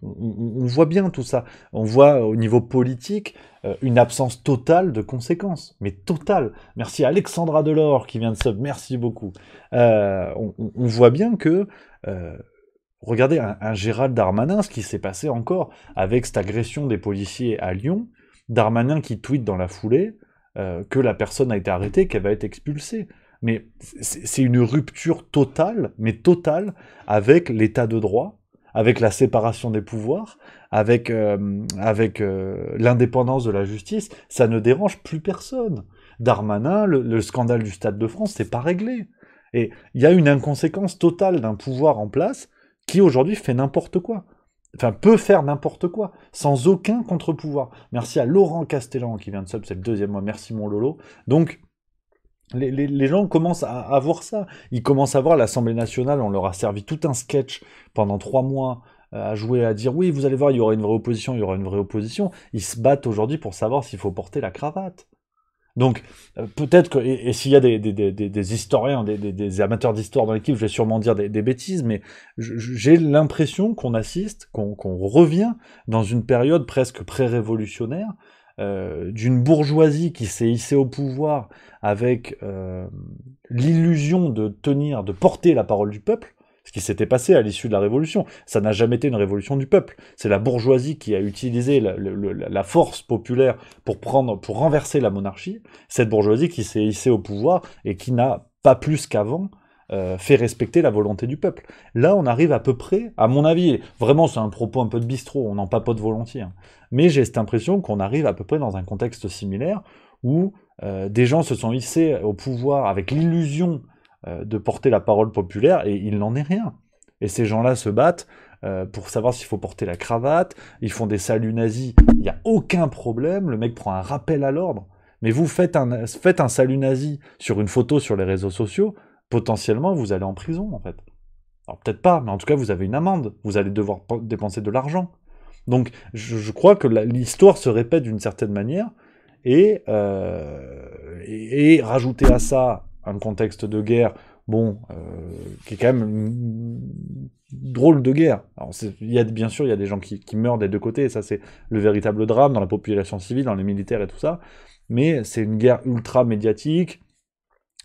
A: On voit bien tout ça. On voit au niveau politique une absence totale de conséquences. Mais totale. Merci à Alexandra Delors qui vient de sub. Merci beaucoup. On voit bien que... regardez un Gérald Darmanin, ce qui s'est passé encore avec cette agression des policiers à Lyon. Darmanin qui tweet dans la foulée que la personne a été arrêtée, qu'elle va être expulsée. Mais c'est une rupture totale, mais totale, avec l'état de droit, avec la séparation des pouvoirs, avec l'indépendance de la justice. Ça ne dérange plus personne. Darmanin, le scandale du Stade de France, c'est pas réglé. Et il y a une inconséquence totale d'un pouvoir en place qui aujourd'hui fait n'importe quoi. Enfin, peut faire n'importe quoi, sans aucun contre-pouvoir. Merci à Laurent Castellan qui vient de sub, c'est le 2e mois, merci mon Lolo. Donc, les gens commencent à voir ça. Ils commencent à voir l'Assemblée nationale, on leur a servi tout un sketch pendant 3 mois à jouer, à dire oui, vous allez voir, il y aura une vraie opposition, il y aura une vraie opposition. Ils se battent aujourd'hui pour savoir s'il faut porter la cravate. Donc, peut-être que, et s'il y a des historiens, des amateurs d'histoire dans l'équipe, je vais sûrement dire des bêtises, mais j'ai l'impression qu'on assiste, qu'on revient dans une période presque pré-révolutionnaire, d'une bourgeoisie qui s'est hissée au pouvoir avec l'illusion de porter la parole du peuple, ce qui s'était passé à l'issue de la Révolution. Ça n'a jamais été une révolution du peuple. C'est la bourgeoisie qui a utilisé la force populaire pour renverser la monarchie. Cette bourgeoisie qui s'est hissée au pouvoir et qui n'a pas plus qu'avant fait respecter la volonté du peuple. Là, on arrive à peu près, à mon avis, vraiment c'est un propos un peu de bistrot, on en papote volontiers, hein, mais j'ai cette impression qu'on arrive à peu près dans un contexte similaire où des gens se sont hissés au pouvoir avec l'illusion de porter la parole populaire, et il n'en est rien. Et ces gens-là se battent pour savoir s'il faut porter la cravate, ils font des saluts nazis, il n'y a aucun problème, le mec prend un rappel à l'ordre, mais vous faites un salut nazi sur une photo sur les réseaux sociaux, potentiellement vous allez en prison en fait. Alors peut-être pas, mais en tout cas vous avez une amende, vous allez devoir dépenser de l'argent. Donc je crois que l'histoire se répète d'une certaine manière, et rajouter à ça un contexte de guerre, bon, qui est quand même une drôle de guerre. Alors, bien sûr, il y a des gens qui meurent des deux côtés, et ça c'est le véritable drame dans la population civile, dans les militaires et tout ça, mais c'est une guerre ultra médiatique,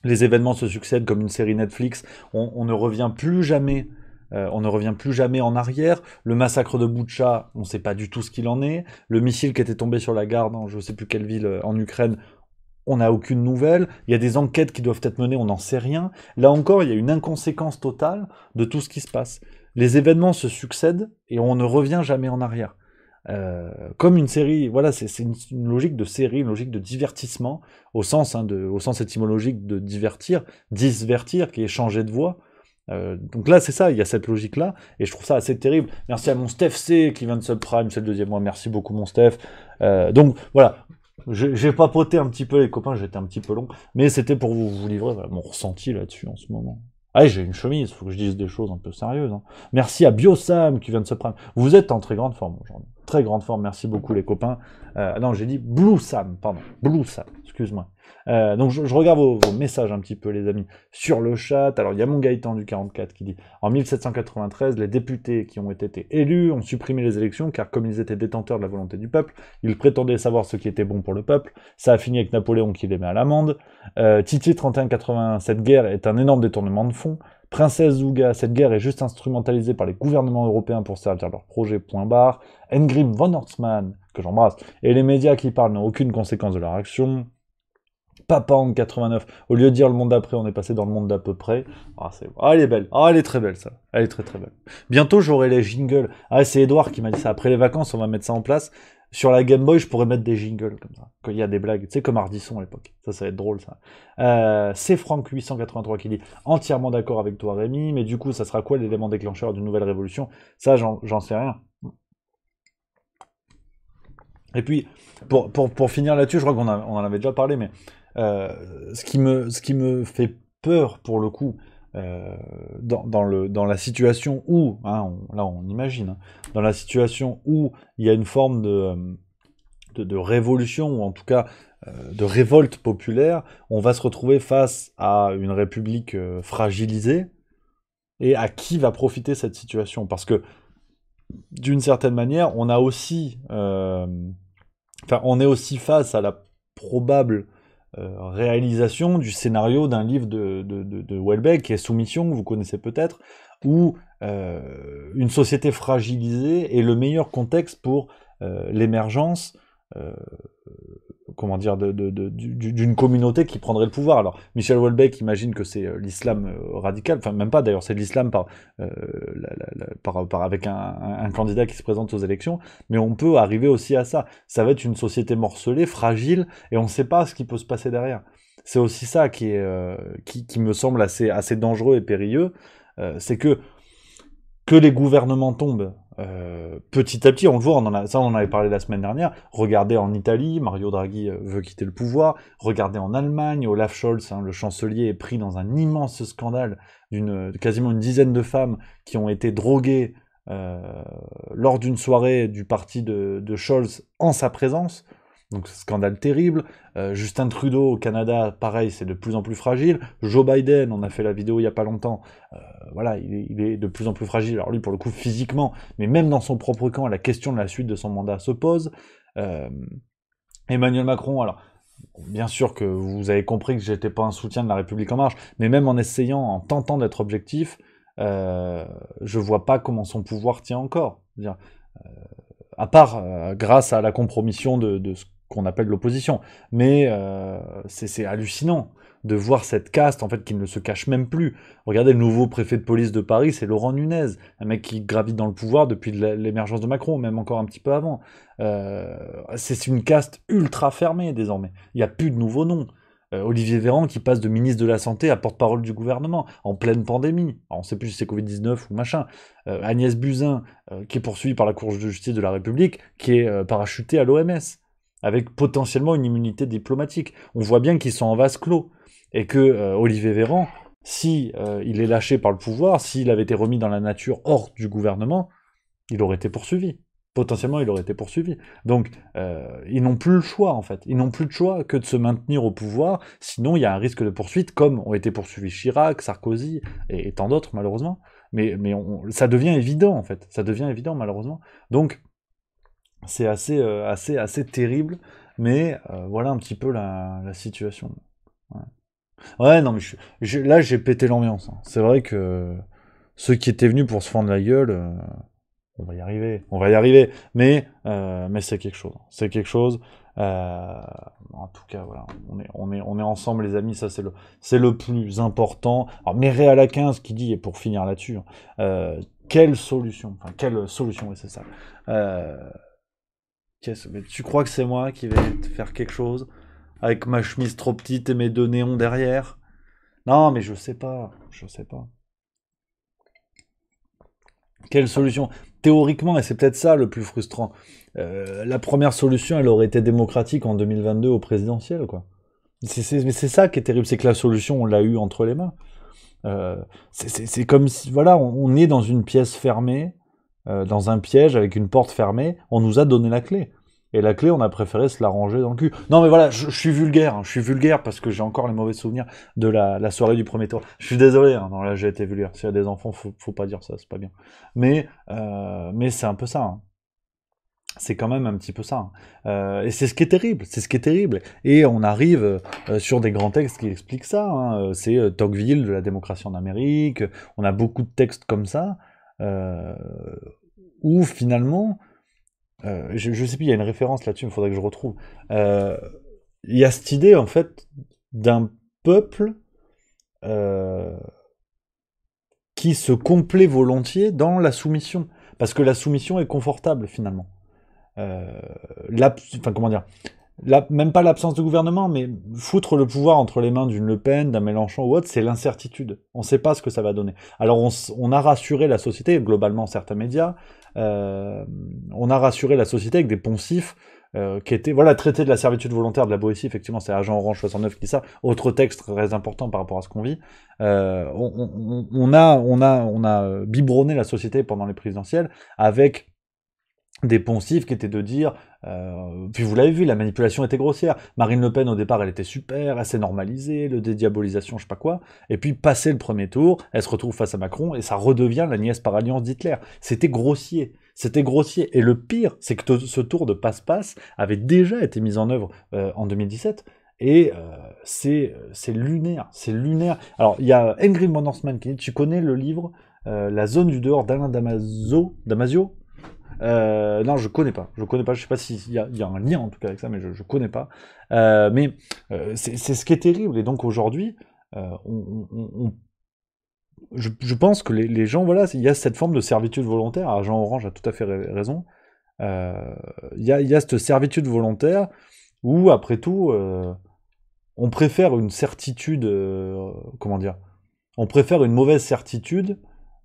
A: les événements se succèdent comme une série Netflix, on ne revient plus jamais. On ne revient plus jamais en arrière. Le massacre de Boutcha, on ne sait pas du tout ce qu'il en est. Le missile qui était tombé sur la gare dans je ne sais plus quelle ville en Ukraine, on n'a aucune nouvelle. Il y a des enquêtes qui doivent être menées, on n'en sait rien. Là encore, il y a une inconséquence totale de tout ce qui se passe. Les événements se succèdent et on ne revient jamais en arrière. Comme une série, voilà, c'est une logique de série, une logique de divertissement, au sens étymologique de divertir, disvertir, qui est changer de voix. Donc là, c'est ça, il y a cette logique-là, et je trouve ça assez terrible. Merci à mon Steph C qui vient de subprime, c'est le 2e mois, merci beaucoup mon Steph. Donc voilà, j'ai papoté un petit peu les copains, j'étais un petit peu long, mais c'était pour vous livrer mon ressenti là-dessus en ce moment. Ah, j'ai une chemise, faut que je dise des choses un peu sérieuses. Hein. Merci à Biosam qui vient de subprime. Vous êtes en très grande forme aujourd'hui. très grande forme. Merci beaucoup les copains. Non, j'ai dit Blue Sam, pardon. Blue Sam, excuse-moi. Donc je regarde vos messages un petit peu les amis sur le chat. Alors il y a mon Gaëtan du 44 qui dit en 1793 les députés qui ont été élus ont supprimé les élections car comme ils étaient détenteurs de la volonté du peuple, ils prétendaient savoir ce qui était bon pour le peuple. Ça a fini avec Napoléon qui les met à l'amende. Titi 3180, cette guerre est un énorme détournement de fonds. Princesse Zouga, cette guerre est juste instrumentalisée par les gouvernements européens pour servir leurs projets, point barre. Engrim von Horstmann, que j'embrasse, et les médias qui parlent n'ont aucune conséquence de leur action. Papang 89, au lieu de dire le monde d'après, on est passé dans le monde d'à peu près. Elle est belle. Elle est très belle, ça. Elle est très très belle. Bientôt, j'aurai les jingles. C'est Edouard qui m'a dit ça. Après les vacances, on va mettre ça en place. Sur la Game Boy, je pourrais mettre des jingles comme ça. Quand il y a des blagues. Tu sais, comme Ardisson à l'époque. Ça va être drôle, ça. C'est Franck 883 qui dit entièrement d'accord avec toi, Rémi, mais du coup, ça sera quoi l'élément déclencheur d'une nouvelle révolution? Ça, j'en sais rien. Et puis, pour finir là-dessus, je crois qu'on en avait déjà parlé, mais ce qui me fait peur pour le coup dans la situation où là on imagine dans la situation où il y a une forme de révolution ou en tout cas de révolte populaire, on va se retrouver face à une république fragilisée et à qui va profiter cette situation parce que d'une certaine manière on a aussi on est aussi face à la probable réalisation du scénario d'un livre de Houellebecq qui est Soumission, que vous connaissez peut-être, où une société fragilisée est le meilleur contexte pour l'émergence d'une communauté qui prendrait le pouvoir. Alors, Michel Houellebecq imagine que c'est l'islam radical, enfin même pas d'ailleurs, c'est l'islam avec un candidat qui se présente aux élections, mais on peut arriver aussi à ça. Ça va être une société morcelée, fragile, et on ne sait pas ce qui peut se passer derrière. C'est aussi ça qui me semble assez dangereux et périlleux, c'est que les gouvernements tombent petit à petit, on le voit, on en avait parlé la semaine dernière, regardez en Italie, Mario Draghi veut quitter le pouvoir, regardez en Allemagne, Olaf Scholz, le chancelier, est pris dans un immense scandale quasiment une dizaine de femmes qui ont été droguées lors d'une soirée du parti de Scholz en sa présence. Donc scandale terrible. Justin Trudeau au Canada, pareil, c'est de plus en plus fragile. Joe Biden, on a fait la vidéo il y a pas longtemps, il est de plus en plus fragile. Alors lui, pour le coup, physiquement, mais même dans son propre camp, la question de la suite de son mandat se pose. Emmanuel Macron, alors bien sûr que vous avez compris que j'étais pas un soutien de la République en marche, mais même en tentant d'être objectif, je vois pas comment son pouvoir tient encore. À part grâce à la compromission de ce qu'on appelle l'opposition. Mais c'est hallucinant de voir cette caste, en fait, qui ne se cache même plus. Regardez, le nouveau préfet de police de Paris, c'est Laurent Nunez, un mec qui gravite dans le pouvoir depuis l'émergence de Macron, même encore un petit peu avant. C'est une caste ultra fermée, désormais. Il n'y a plus de nouveaux noms. Olivier Véran qui passe de ministre de la Santé à porte-parole du gouvernement, en pleine pandémie. Alors, on ne sait plus si c'est Covid-19 ou machin. Agnès Buzyn, qui est poursuivie par la Cour de justice de la République, qui est parachutée à l'OMS, avec potentiellement une immunité diplomatique. On voit bien qu'ils sont en vase clos. Et que Olivier Véran, si il est lâché par le pouvoir, s'il avait été remis dans la nature hors du gouvernement, il aurait été poursuivi. Potentiellement, il aurait été poursuivi. Donc, ils n'ont plus le choix, en fait. Ils n'ont plus de choix que de se maintenir au pouvoir, sinon il y a un risque de poursuite, comme ont été poursuivis Chirac, Sarkozy, et tant d'autres, malheureusement. Mais ça devient évident, en fait. Ça devient évident, malheureusement. Donc, c'est assez terrible, mais voilà un petit peu la situation. Ouais, non, mais là, j'ai pété l'ambiance. C'est vrai que ceux qui étaient venus pour se fendre la gueule... on va y arriver, mais c'est quelque chose. C'est quelque chose. En tout cas, voilà, on est ensemble, les amis. Ça, c'est le plus important. Alors, Méréal à 15 qui dit, et pour finir là-dessus, quelle solution, oui, c'est ça. Mais tu crois que c'est moi qui vais te faire quelque chose avec ma chemise trop petite et mes deux néons derrière? Non, mais je sais pas. Quelle solution? Théoriquement, et c'est peut-être ça le plus frustrant, la première solution, elle aurait été démocratique en 2022 au présidentiel, quoi. Mais c'est ça qui est terrible, c'est que la solution, on l'a eu entre les mains. C'est comme si, voilà, on est dans une pièce fermée, dans un piège avec une porte fermée, on nous a donné la clé. Et la clé, on a préféré se la ranger dans le cul. Non mais voilà, je suis vulgaire, hein, je suis vulgaire parce que j'ai encore les mauvais souvenirs de la soirée du premier tour. Je suis désolé, hein, non là j'ai été vulgaire. S'il y a des enfants, faut pas dire ça, c'est pas bien. Mais c'est un peu ça. Hein. C'est quand même un petit peu ça. Hein. Et c'est ce qui est terrible, c'est ce qui est terrible. Et on arrive sur des grands textes qui expliquent ça. Hein. C'est Tocqueville de la démocratie en Amérique. On a beaucoup de textes comme ça où finalement, je sais plus, il y a une référence là-dessus, il faudrait que je retrouve. Il y a cette idée en fait d'un peuple qui se complaît volontiers dans la soumission, parce que la soumission est confortable finalement. Enfin comment dire, même pas l'absence de gouvernement, mais foutre le pouvoir entre les mains d'une Le Pen, d'un Mélenchon ou autre, c'est l'incertitude. On ne sait pas ce que ça va donner. Alors on a rassuré la société, globalement certains médias, on a rassuré la société avec des poncifs qui étaient, voilà, traité de la servitude volontaire de la Boétie, effectivement, c'est Agent Orange 69 qui dit ça. Autre texte très important par rapport à ce qu'on vit. On a biberonné la société pendant les présidentielles avec des poncifs qui étaient de dire, puis vous l'avez vu, la manipulation était grossière. Marine Le Pen, au départ, elle était super, elle s'est normalisée, le dédiabolisation, je sais pas quoi. Et puis, passé le premier tour, elle se retrouve face à Macron et ça redevient la nièce par alliance d'Hitler. C'était grossier. C'était grossier. Et le pire, c'est que ce tour de passe-passe avait déjà été mis en œuvre en 2017. Et c'est lunaire, c'est lunaire. Alors, il y a Ingrid Mannesmann qui dit, tu connais le livre La zone du dehors d'Alain Damasio? Non, je connais pas. Je sais pas s'il y a un lien en tout cas avec ça, mais je connais pas. C'est ce qui est terrible. Et donc aujourd'hui, je pense que les gens, voilà, il y a cette forme de servitude volontaire. Alors, Jean Orange a tout à fait raison. Il y a cette servitude volontaire où, après tout, on préfère une certitude. Comment dire? On préfère une mauvaise certitude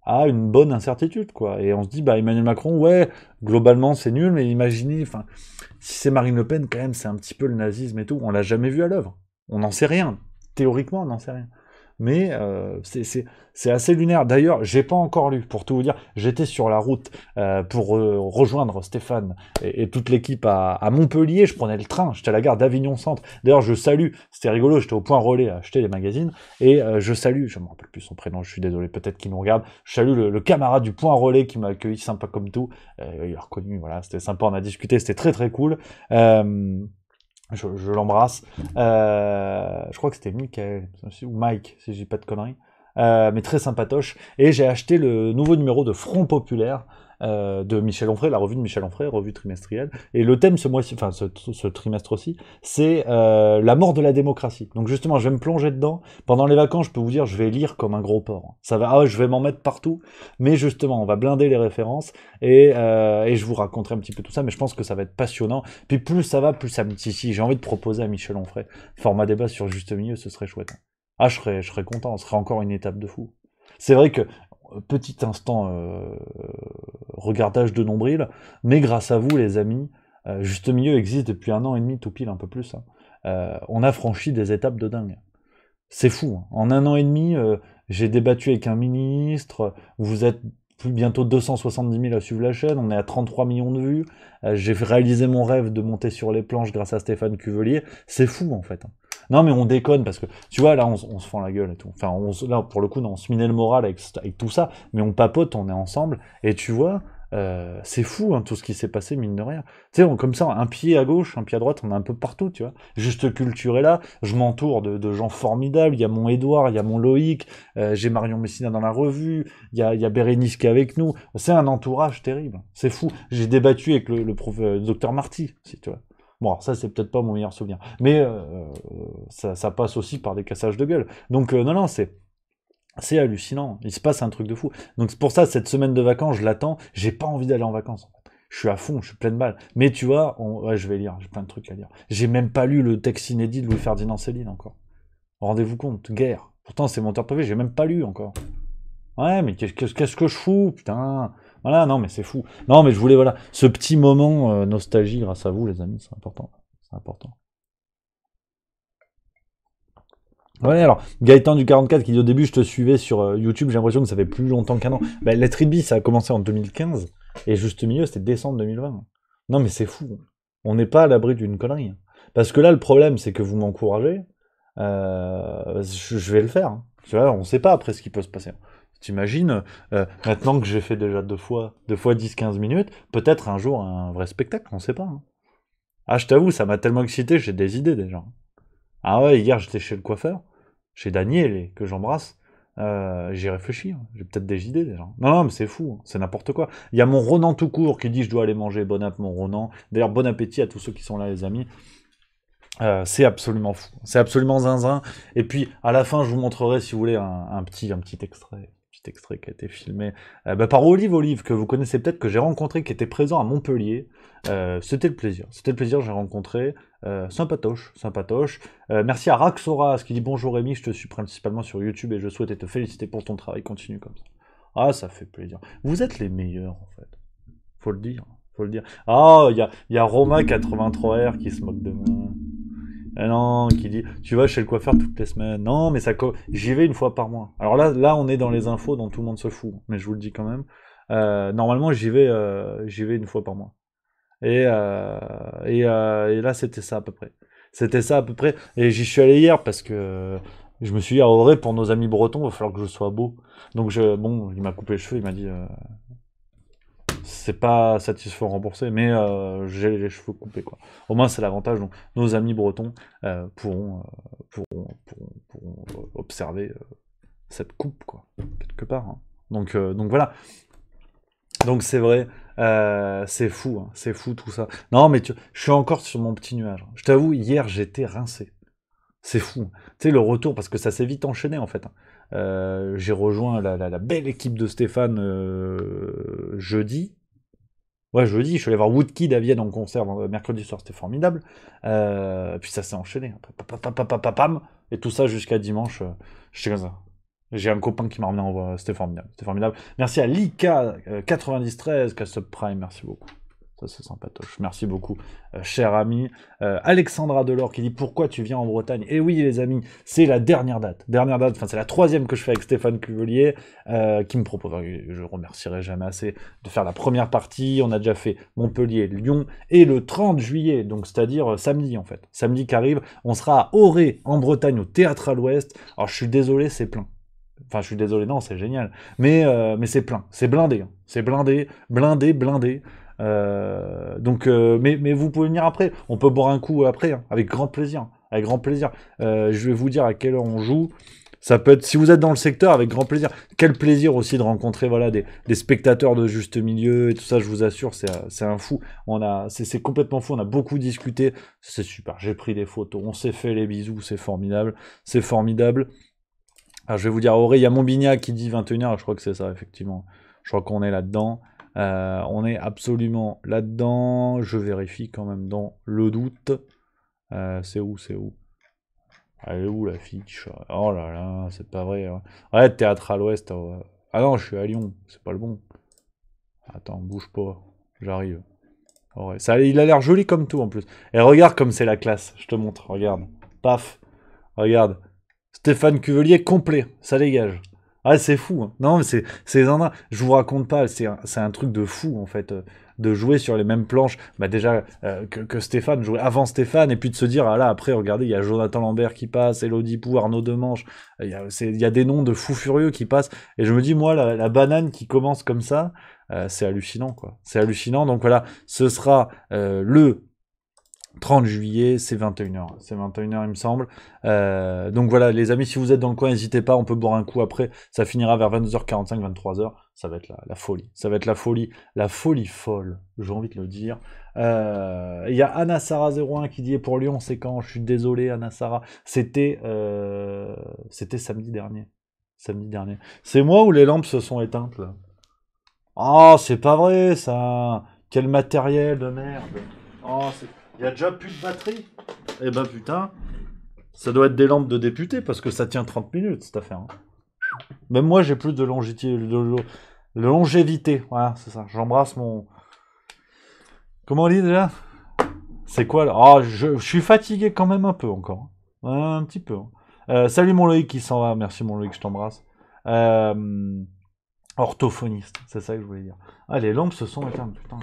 A: à une bonne incertitude, quoi. Et on se dit, bah, Emmanuel Macron, ouais, globalement, c'est nul, mais imaginez, enfin, si c'est Marine Le Pen, quand même, c'est un petit peu le nazisme et tout. On l'a jamais vu à l'œuvre. On n'en sait rien. Théoriquement, on n'en sait rien. Mais c'est assez lunaire. D'ailleurs, j'ai pas encore lu, pour tout vous dire. J'étais sur la route pour rejoindre Stéphane et toute l'équipe à Montpellier. Je prenais le train, j'étais à la gare d'Avignon Centre. D'ailleurs, je salue, c'était rigolo, j'étais au Point Relais à acheter les magazines. Et je salue, je me rappelle plus son prénom, je suis désolé, peut-être qu'il nous regarde. Je salue le camarade du Point Relais qui m'a accueilli sympa comme tout. Il a reconnu, voilà, c'était sympa, on a discuté, c'était très très cool. Je l'embrasse. Je crois que c'était Michael ou Mike, si je dis pas de conneries. Mais très sympatoche. Et j'ai acheté le nouveau numéro de Front Populaire de Michel Onfray, la revue de Michel Onfray, revue trimestrielle. Et le thème ce mois-ci, enfin ce trimestre aussi, c'est la mort de la démocratie. Donc justement, je vais me plonger dedans. Pendant les vacances, je peux vous dire, je vais lire comme un gros porc. Ça va, je vais m'en mettre partout. Mais justement, on va blinder les références et je vous raconterai un petit peu tout ça. Mais je pense que ça va être passionnant. Puis plus ça va, plus ça me titille. J'ai envie de proposer à Michel Onfray format débat sur Juste Milieu, ce serait chouette. Ah, je serais content. Ce serait encore une étape de fou. C'est vrai que petit instant regardage de nombril, mais grâce à vous les amis, Juste Milieu existe depuis 1 an et demi, tout pile, un peu plus. Hein. On a franchi des étapes de dingue. C'est fou. Hein. En 1 an et demi, j'ai débattu avec un ministre, vous êtes bientôt 270 000 à suivre la chaîne, on est à 33 millions de vues, j'ai réalisé mon rêve de monter sur les planches grâce à Stéphane Cuvelier, c'est fou en fait. Non mais on déconne parce que, tu vois, là on se fend la gueule et tout. Enfin, là pour le coup, non, on se minait le moral avec tout ça, mais on papote, on est ensemble, et tu vois, c'est fou hein, tout ce qui s'est passé, mine de rien. Tu sais, comme ça, un pied à gauche, un pied à droite, on est un peu partout, tu vois. Juste Culture est là, je m'entoure de gens formidables, il y a mon Édouard, il y a mon Loïc, j'ai Marion Messina dans la revue, il y a Bérénice qui est avec nous, c'est un entourage terrible, c'est fou. J'ai débattu avec le docteur Marty, si tu vois. Bon, alors ça, c'est peut-être pas mon meilleur souvenir. Mais ça passe aussi par des cassages de gueule. Donc, non, c'est hallucinant. Il se passe un truc de fou. Donc, c'est pour ça, cette semaine de vacances, je l'attends. J'ai pas envie d'aller en vacances. En fait. Je suis à fond, je suis plein de balles. Mais tu vois, ouais, je vais lire. J'ai plein de trucs à lire. J'ai même pas lu le texte inédit de Louis-Ferdinand Céline encore. Rendez-vous compte, guerre. Pourtant, c'est mon auteur préféré, j'ai même pas lu encore. Ouais, mais qu'est-ce que je fous, putain. Voilà, non, mais c'est fou. Non, mais je voulais, voilà, ce petit moment nostalgie grâce à vous, les amis, c'est important. C'est important. Ouais, alors, Gaëtan du 44 qui dit au début, je te suivais sur YouTube, j'ai l'impression que ça fait plus longtemps qu'1 an. Bah, Let's Read Be, ça a commencé en 2015. Et juste milieu, c'était décembre 2020. Non, mais c'est fou. On n'est pas à l'abri d'une connerie. Parce que là, le problème, c'est que vous m'encouragez. Je vais le faire. Tu vois, on ne sait pas après ce qui peut se passer. T'imagines, maintenant que j'ai fait déjà deux fois 10-15 minutes, peut-être un jour un vrai spectacle, on ne sait pas. Ah, je t'avoue, ça m'a tellement excité, j'ai des idées déjà. Ah ouais, hier j'étais chez le coiffeur, chez Daniel, que j'embrasse. J'y réfléchis, j'ai peut-être des idées déjà. Non, non, mais c'est fou, c'est n'importe quoi. Il y a mon Ronan tout court qui dit je dois aller manger, bon app mon Ronan. D'ailleurs, bon appétit à tous ceux qui sont là, les amis. C'est absolument fou, c'est absolument zinzin. Et puis à la fin, je vous montrerai, si vous voulez, un petit extrait qui a été filmé par Olive, que vous connaissez peut-être, que j'ai rencontré, qui était présent à Montpellier. C'était le plaisir, j'ai rencontré. Sympatoche. Merci à Raxoras qui dit bonjour Rémi, je te suis principalement sur YouTube et je souhaitais te féliciter pour ton travail, continue comme ça. Ah, ça fait plaisir. Vous êtes les meilleurs en fait, faut le dire. Ah, il y a Roma83R qui se moque de moi. Ah non, qui dit tu vas chez le coiffeur toutes les semaines. Non, mais j'y vais une fois par mois. Alors là, on est dans les infos dont tout le monde se fout, mais je vous le dis quand même. Normalement, j'y vais une fois par mois. Et là, c'était ça à peu près. Et j'y suis allé hier parce que je me suis dit, en vrai, pour nos amis bretons, il va falloir que je sois beau. Donc il m'a coupé les cheveux, il m'a dit, c'est pas satisfaisant remboursé, mais j'ai les cheveux coupés, quoi. Au moins, c'est l'avantage. Donc, nos amis bretons pourront observer cette coupe, quoi, quelque part. Donc voilà. Donc c'est vrai, c'est fou tout ça. Non, mais je suis encore sur mon petit nuage. Je t'avoue, hier, j'étais rincé. C'est fou. Tu sais, le retour, parce que ça s'est vite enchaîné, en fait. J'ai rejoint la belle équipe de Stéphane jeudi. Ouais, jeudi, je suis allé voir Woodkid à Vienne en concert mercredi soir, c'était formidable. Puis ça s'est enchaîné. Pam, et tout ça jusqu'à dimanche. J'étais comme ça. J'ai un copain qui m'a ramené en voie. C'était formidable. Merci à Lika 9013 qui a subprime, merci beaucoup. Ça c'est sympatoche. Merci beaucoup, cher ami. Alexandra Delors qui dit pourquoi tu viens en Bretagne. Et oui les amis, c'est la dernière date. Enfin c'est la troisième que je fais avec Stéphane Cuvelier, qui me propose, je remercierai jamais assez, de faire la première partie. On a déjà fait Montpellier, Lyon, et le 30 juillet, donc c'est-à-dire samedi en fait. Samedi qui arrive, on sera à Auray en Bretagne au Théâtre à l'Ouest. Alors je suis désolé, c'est plein. Enfin, je suis désolé, non, c'est génial. Mais c'est plein. C'est blindé. C'est blindé. Mais vous pouvez venir après. On peut boire un coup après, avec grand plaisir. Je vais vous dire à quelle heure on joue. Ça peut être, si vous êtes dans le secteur, avec grand plaisir. Quel plaisir aussi de rencontrer des spectateurs de juste milieu et tout ça, je vous assure, c'est un fou. C'est complètement fou, on a beaucoup discuté. C'est super, j'ai pris des photos, on s'est fait les bisous, c'est formidable. Alors, je vais vous dire, Auré, il y a Montbignac qui dit 21h, je crois que c'est ça, effectivement. Je crois qu'on est là-dedans. On est absolument là-dedans. Je vérifie quand même dans le doute. C'est où Elle est où la fiche? Oh là là, c'est pas vrai. Ouais, Théâtre à l'Ouest. Ah non, je suis à Lyon, c'est pas le bon. Attends, bouge pas, j'arrive. Oh ouais. Il a l'air joli comme tout en plus. Et regarde comme c'est la classe, je te montre, regarde. Paf, regarde. Stéphane Cuvelier complet, ça dégage. Ah, c'est fou. Non, mais c'est je vous raconte pas, c'est un truc de fou en fait, de jouer sur les mêmes planches. Bah déjà que Stéphane jouait avant Stéphane, et puis de se dire ah là après regardez, il y a Jonathan Lambert qui passe, Elodie Pou, Arnaud Demanche, il y a des noms de fous furieux qui passent, et je me dis moi la banane qui commence comme ça, c'est hallucinant quoi. C'est hallucinant. Donc voilà, ce sera le 30 juillet, c'est 21h. C'est 21h, il me semble. Donc voilà, les amis, si vous êtes dans le coin, n'hésitez pas, on peut boire un coup après. Ça finira vers 22h45, 23h. Ça va être la folie. Ça va être la folie folle, j'ai envie de le dire. Il y a Anna-Sara01 qui dit pour Lyon, c'est quand? Je suis désolé, Anna-Sara. C'était samedi dernier. C'est moi ou les lampes se sont éteintes, là? Oh, c'est pas vrai, ça. Quel matériel de merde. Oh, il y a déjà plus de batterie. Eh ben putain, ça doit être des lampes de député parce que ça tient 30 minutes cette affaire. Même moi j'ai plus de longévité. Voilà, c'est ça. J'embrasse mon... Comment on dit déjà? C'est quoi là? Oh, je suis fatigué quand même un peu encore. Un petit peu. Salut mon Loïc qui s'en va. Merci mon Loïc, je t'embrasse. Orthophoniste, c'est ça que je voulais dire. Ah, les lampes se sont éteintes, putain,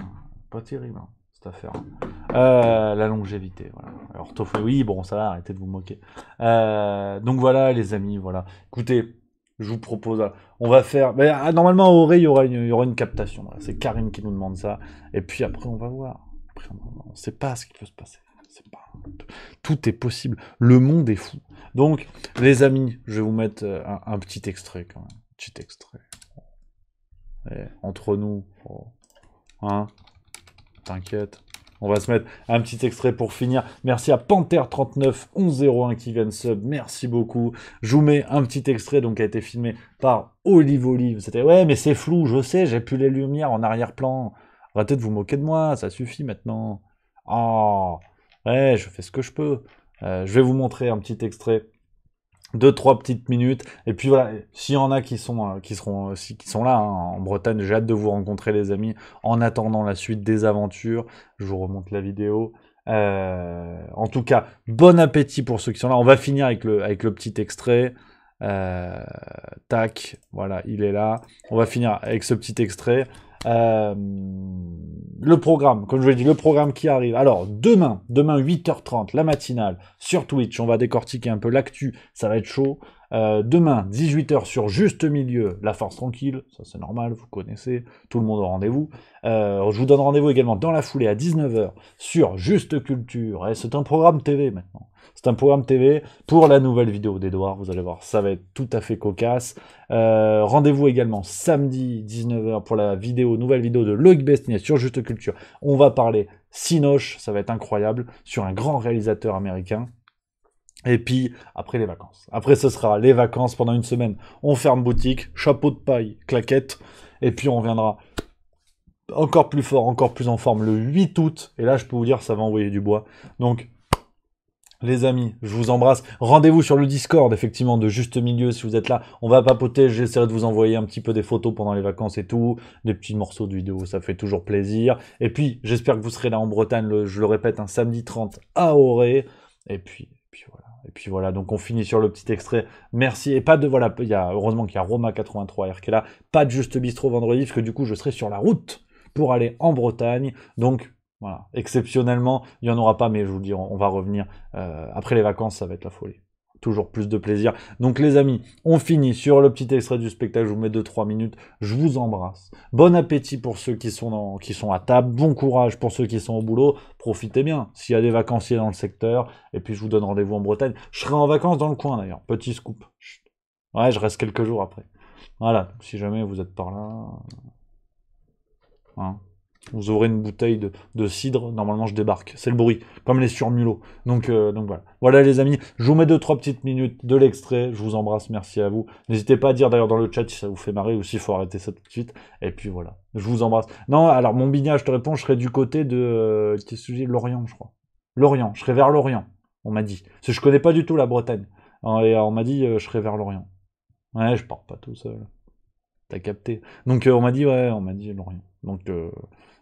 A: pas terrible, hein, cette affaire. La longévité, voilà. Orthophonie, oui, bon, ça va, arrêtez de vous moquer. Donc voilà, les amis, voilà. Écoutez, je vous propose, on va faire... normalement, au Auré, il y aura une captation. Voilà. C'est Karine qui nous demande ça. Et puis après, on va voir. Après, on ne sait pas ce qui peut se passer. Pas... Tout est possible. Le monde est fou. Donc, les amis, je vais vous mettre un petit extrait quand même. Petit extrait. Et entre nous, hein, t'inquiète. On va se mettre un petit extrait pour finir. Merci à Panther391101 qui vient de sub. Merci beaucoup. Je vous mets un petit extrait donc qui a été filmé par Olive. C'était ouais, mais c'est flou, je sais, j'ai plus les lumières en arrière-plan. Arrêtez de vous moquer de moi, ça suffit maintenant. Oh, ouais, je fais ce que je peux. Je vais vous montrer un petit extrait. 2-3 petites minutes, et puis voilà, s'il y en a qui sont là, hein, en Bretagne, j'ai hâte de vous rencontrer les amis, en attendant la suite des aventures, je vous remonte la vidéo, en tout cas, bon appétit pour ceux qui sont là, on va finir avec le petit extrait, tac, voilà, il est là, on va finir avec ce petit extrait, le programme, comme je vous l'ai dit, le programme qui arrive. Alors, demain 8h30, la matinale, sur Twitch, on va décortiquer un peu l'actu, ça va être chaud. Demain, 18h sur Juste Milieu, La Force Tranquille, ça c'est normal, vous connaissez, tout le monde au rendez-vous. Je vous donne rendez-vous également dans la foulée à 19h sur Juste Culture, et c'est un programme TV maintenant. C'est un programme TV pour la nouvelle vidéo d'Edouard, vous allez voir, ça va être tout à fait cocasse. Rendez-vous également samedi 19h pour la nouvelle vidéo de Loïc Besnier sur Juste Culture. On va parler Cinoche, ça va être incroyable, sur un grand réalisateur américain. Et puis, après les vacances. Après, ce sera les vacances pendant une semaine. On ferme boutique, chapeau de paille, claquette. Et puis, on reviendra encore plus fort, encore plus en forme le 8 août. Et là, je peux vous dire, ça va envoyer du bois. Donc, les amis, je vous embrasse. Rendez-vous sur le Discord, effectivement, de Juste Milieu, si vous êtes là. On va papoter, j'essaierai de vous envoyer un petit peu des photos pendant les vacances et tout, des petits morceaux de vidéos, ça fait toujours plaisir. Et puis, j'espère que vous serez là en Bretagne, je le répète, un samedi 30 à Auray. Et puis voilà. Et puis voilà, donc on finit sur le petit extrait. Merci. Et pas de, voilà, heureusement qu'il y a Roma83R qui est là. Pas de Juste Bistrot vendredi, parce que du coup, je serai sur la route pour aller en Bretagne. Donc, voilà, exceptionnellement, il n'y en aura pas, mais je vous le dis, on va revenir. Après les vacances, ça va être la folie. Toujours plus de plaisir. Donc les amis, on finit sur le petit extrait du spectacle, je vous mets 2-3 minutes. Je vous embrasse. Bon appétit pour ceux qui sont à table. Bon courage pour ceux qui sont au boulot. Profitez bien, s'il y a des vacanciers dans le secteur. Et puis je vous donne rendez-vous en Bretagne. Je serai en vacances dans le coin d'ailleurs. Petit scoop. Chut. Ouais, je reste quelques jours après. Voilà, donc, si jamais vous êtes par là... Hein. Vous aurez une bouteille de cidre, normalement je débarque. C'est le bruit, comme les surmulots. Donc voilà. Voilà les amis, je vous mets 2-3 petites minutes de l'extrait. Je vous embrasse, merci à vous. N'hésitez pas à dire d'ailleurs dans le chat si ça vous fait marrer ou s'il faut arrêter ça tout de suite. Et puis voilà, je vous embrasse. Non, alors mon bignat, je te réponds, je serai du côté de... Lorient, je crois. Lorient, je serai vers Lorient, on m'a dit. Parce que je connais pas du tout la Bretagne. Et on m'a dit, je serai vers Lorient. Ouais, je pars pas tout seul. T'as capté. Donc on m'a dit Lorient. Donc...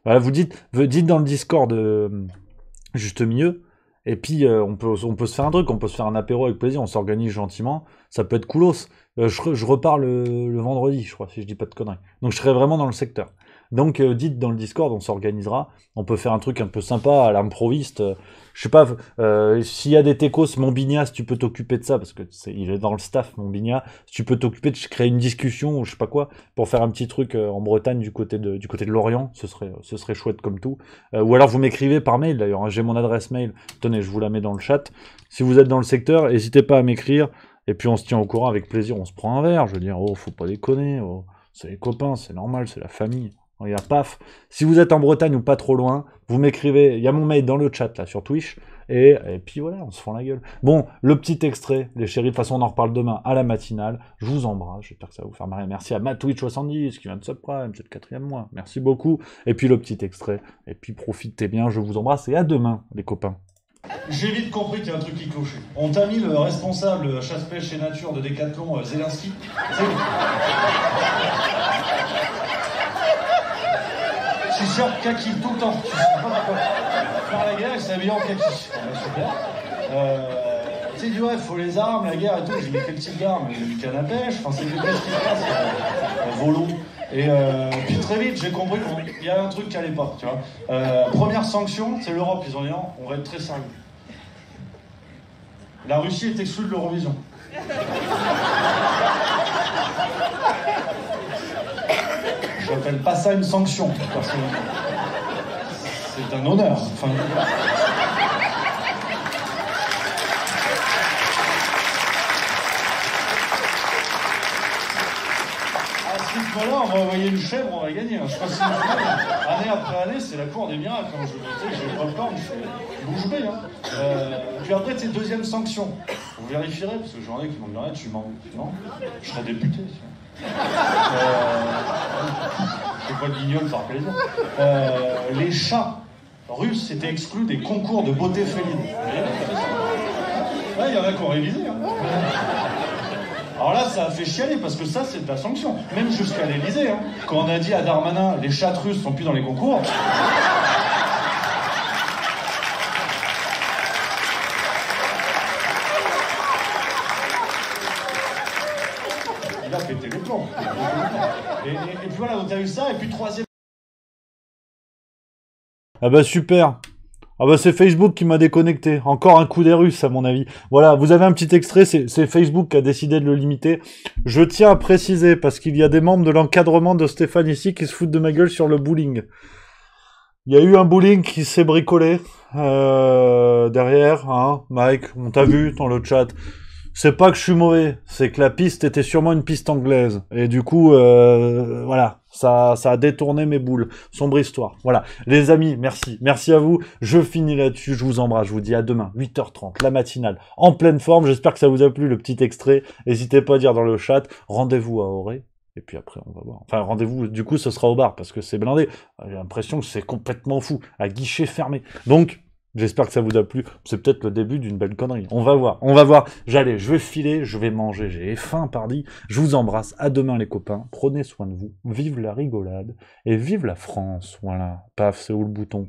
A: Voilà, vous dites dans le Discord Juste Milieu, et puis on peut se faire un truc, on peut se faire un apéro avec plaisir, on s'organise gentiment, ça peut être coolos. Je repars le vendredi, je crois, si je dis pas de conneries. Donc je serai vraiment dans le secteur. Donc dites dans le Discord, on s'organisera, on peut faire un truc un peu sympa à l'improviste. Je sais pas, s'il y a des techos, mon Bigna, si tu peux t'occuper de ça, parce que il est dans le staff, mon Bigna, si tu peux t'occuper de créer une discussion ou je sais pas quoi, pour faire un petit truc en Bretagne du côté de Lorient, ce serait chouette comme tout. Ou alors vous m'écrivez par mail d'ailleurs, hein, j'ai mon adresse mail, tenez, je vous la mets dans le chat. Si vous êtes dans le secteur, n'hésitez pas à m'écrire, et puis on se tient au courant avec plaisir, on se prend un verre, je veux dire, oh, faut pas déconner, oh, c'est les copains, c'est normal, c'est la famille. Regarde, paf. Si vous êtes en Bretagne ou pas trop loin, vous m'écrivez, il y a mon mail dans le chat là sur Twitch, et puis voilà, on se fend la gueule. Bon, le petit extrait, les chéris, de toute façon on en reparle demain à la matinale, je vous embrasse, j'espère que ça va vous faire marrer. Merci à Matwitch70 qui vient de subprime, c'est le 4e mois, merci beaucoup. Et puis le petit extrait, et puis profitez bien, je vous embrasse, et à demain les copains.
C: J'ai vite compris qu'il y a un truc qui clochait. On t'a mis le responsable chasse-pêche et nature de Decathlon, Zelensky. Je suis sûr kaki tout le temps. Je sais pas pourquoi. Faire la guerre, il s'habille en kaki. Super. Tu sais, du ouais, il faut les armes, la guerre et tout. J'ai mis quel type d'armes? J'ai mis canne à pêche. Enfin, c'est qu'est-ce qui se passe? Volo. Et puis très vite, j'ai compris qu'il y a un truc qui allait pas, tu vois. Première sanction, c'est l'Europe. Ils ont dit non, on va être très sérieux. La Russie est exclue de l'Eurovision. Je n'appelle pas ça une sanction, parce que c'est un honneur. Enfin, voilà, on va envoyer une chèvre, on va gagner. Je pense que année après année, c'est la cour des miracles. Quand je sais, j'ai pas peur, je fais bouche bée. Puis après, c'est deuxième sanction. Vous vérifierez, parce que j'en ai qui vont me dire, tu mens. Non, je serai député. Je fais pas de guignol par plaisir. Les chats russes étaient exclus des concours de beauté féline. Il y en a qui ont révisé. Alors là, ça a fait chialer, parce que ça, c'est de la sanction. Même jusqu'à l'Élysée, hein. Quand on a dit à Darmanin, les chats russes sont plus dans les concours... Il a pété les plombs. Et puis voilà, donc t'as eu ça, et puis troisième...
A: Ah bah super. Ah bah c'est Facebook qui m'a déconnecté. Encore un coup des Russes à mon avis. Voilà, vous avez un petit extrait, c'est Facebook qui a décidé de le limiter. Je tiens à préciser, parce qu'il y a des membres de l'encadrement de Stéphane ici qui se foutent de ma gueule sur le bowling. Il y a eu un bowling qui s'est bricolé derrière, hein, Mike, on t'a vu dans le chat. C'est pas que je suis mauvais, c'est que la piste était sûrement une piste anglaise. Et du coup, voilà, ça a détourné mes boules. Sombre histoire. Voilà. Les amis, merci. Merci à vous. Je finis là-dessus. Je vous embrasse. Je vous dis à demain, 8h30, la matinale, en pleine forme. J'espère que ça vous a plu, le petit extrait. N'hésitez pas à dire dans le chat. Rendez-vous à Auré. Et puis après, on va voir. Enfin, rendez-vous, du coup, ce sera au bar, parce que c'est blindé. J'ai l'impression que c'est complètement fou, à guichet fermé. Donc... j'espère que ça vous a plu. C'est peut-être le début d'une belle connerie. On va voir, on va voir. J'allais, je vais filer, je vais manger. J'ai faim, pardi. Je vous embrasse. À demain, les copains. Prenez soin de vous. Vive la rigolade. Et vive la France. Voilà. Paf, c'est où le bouton ?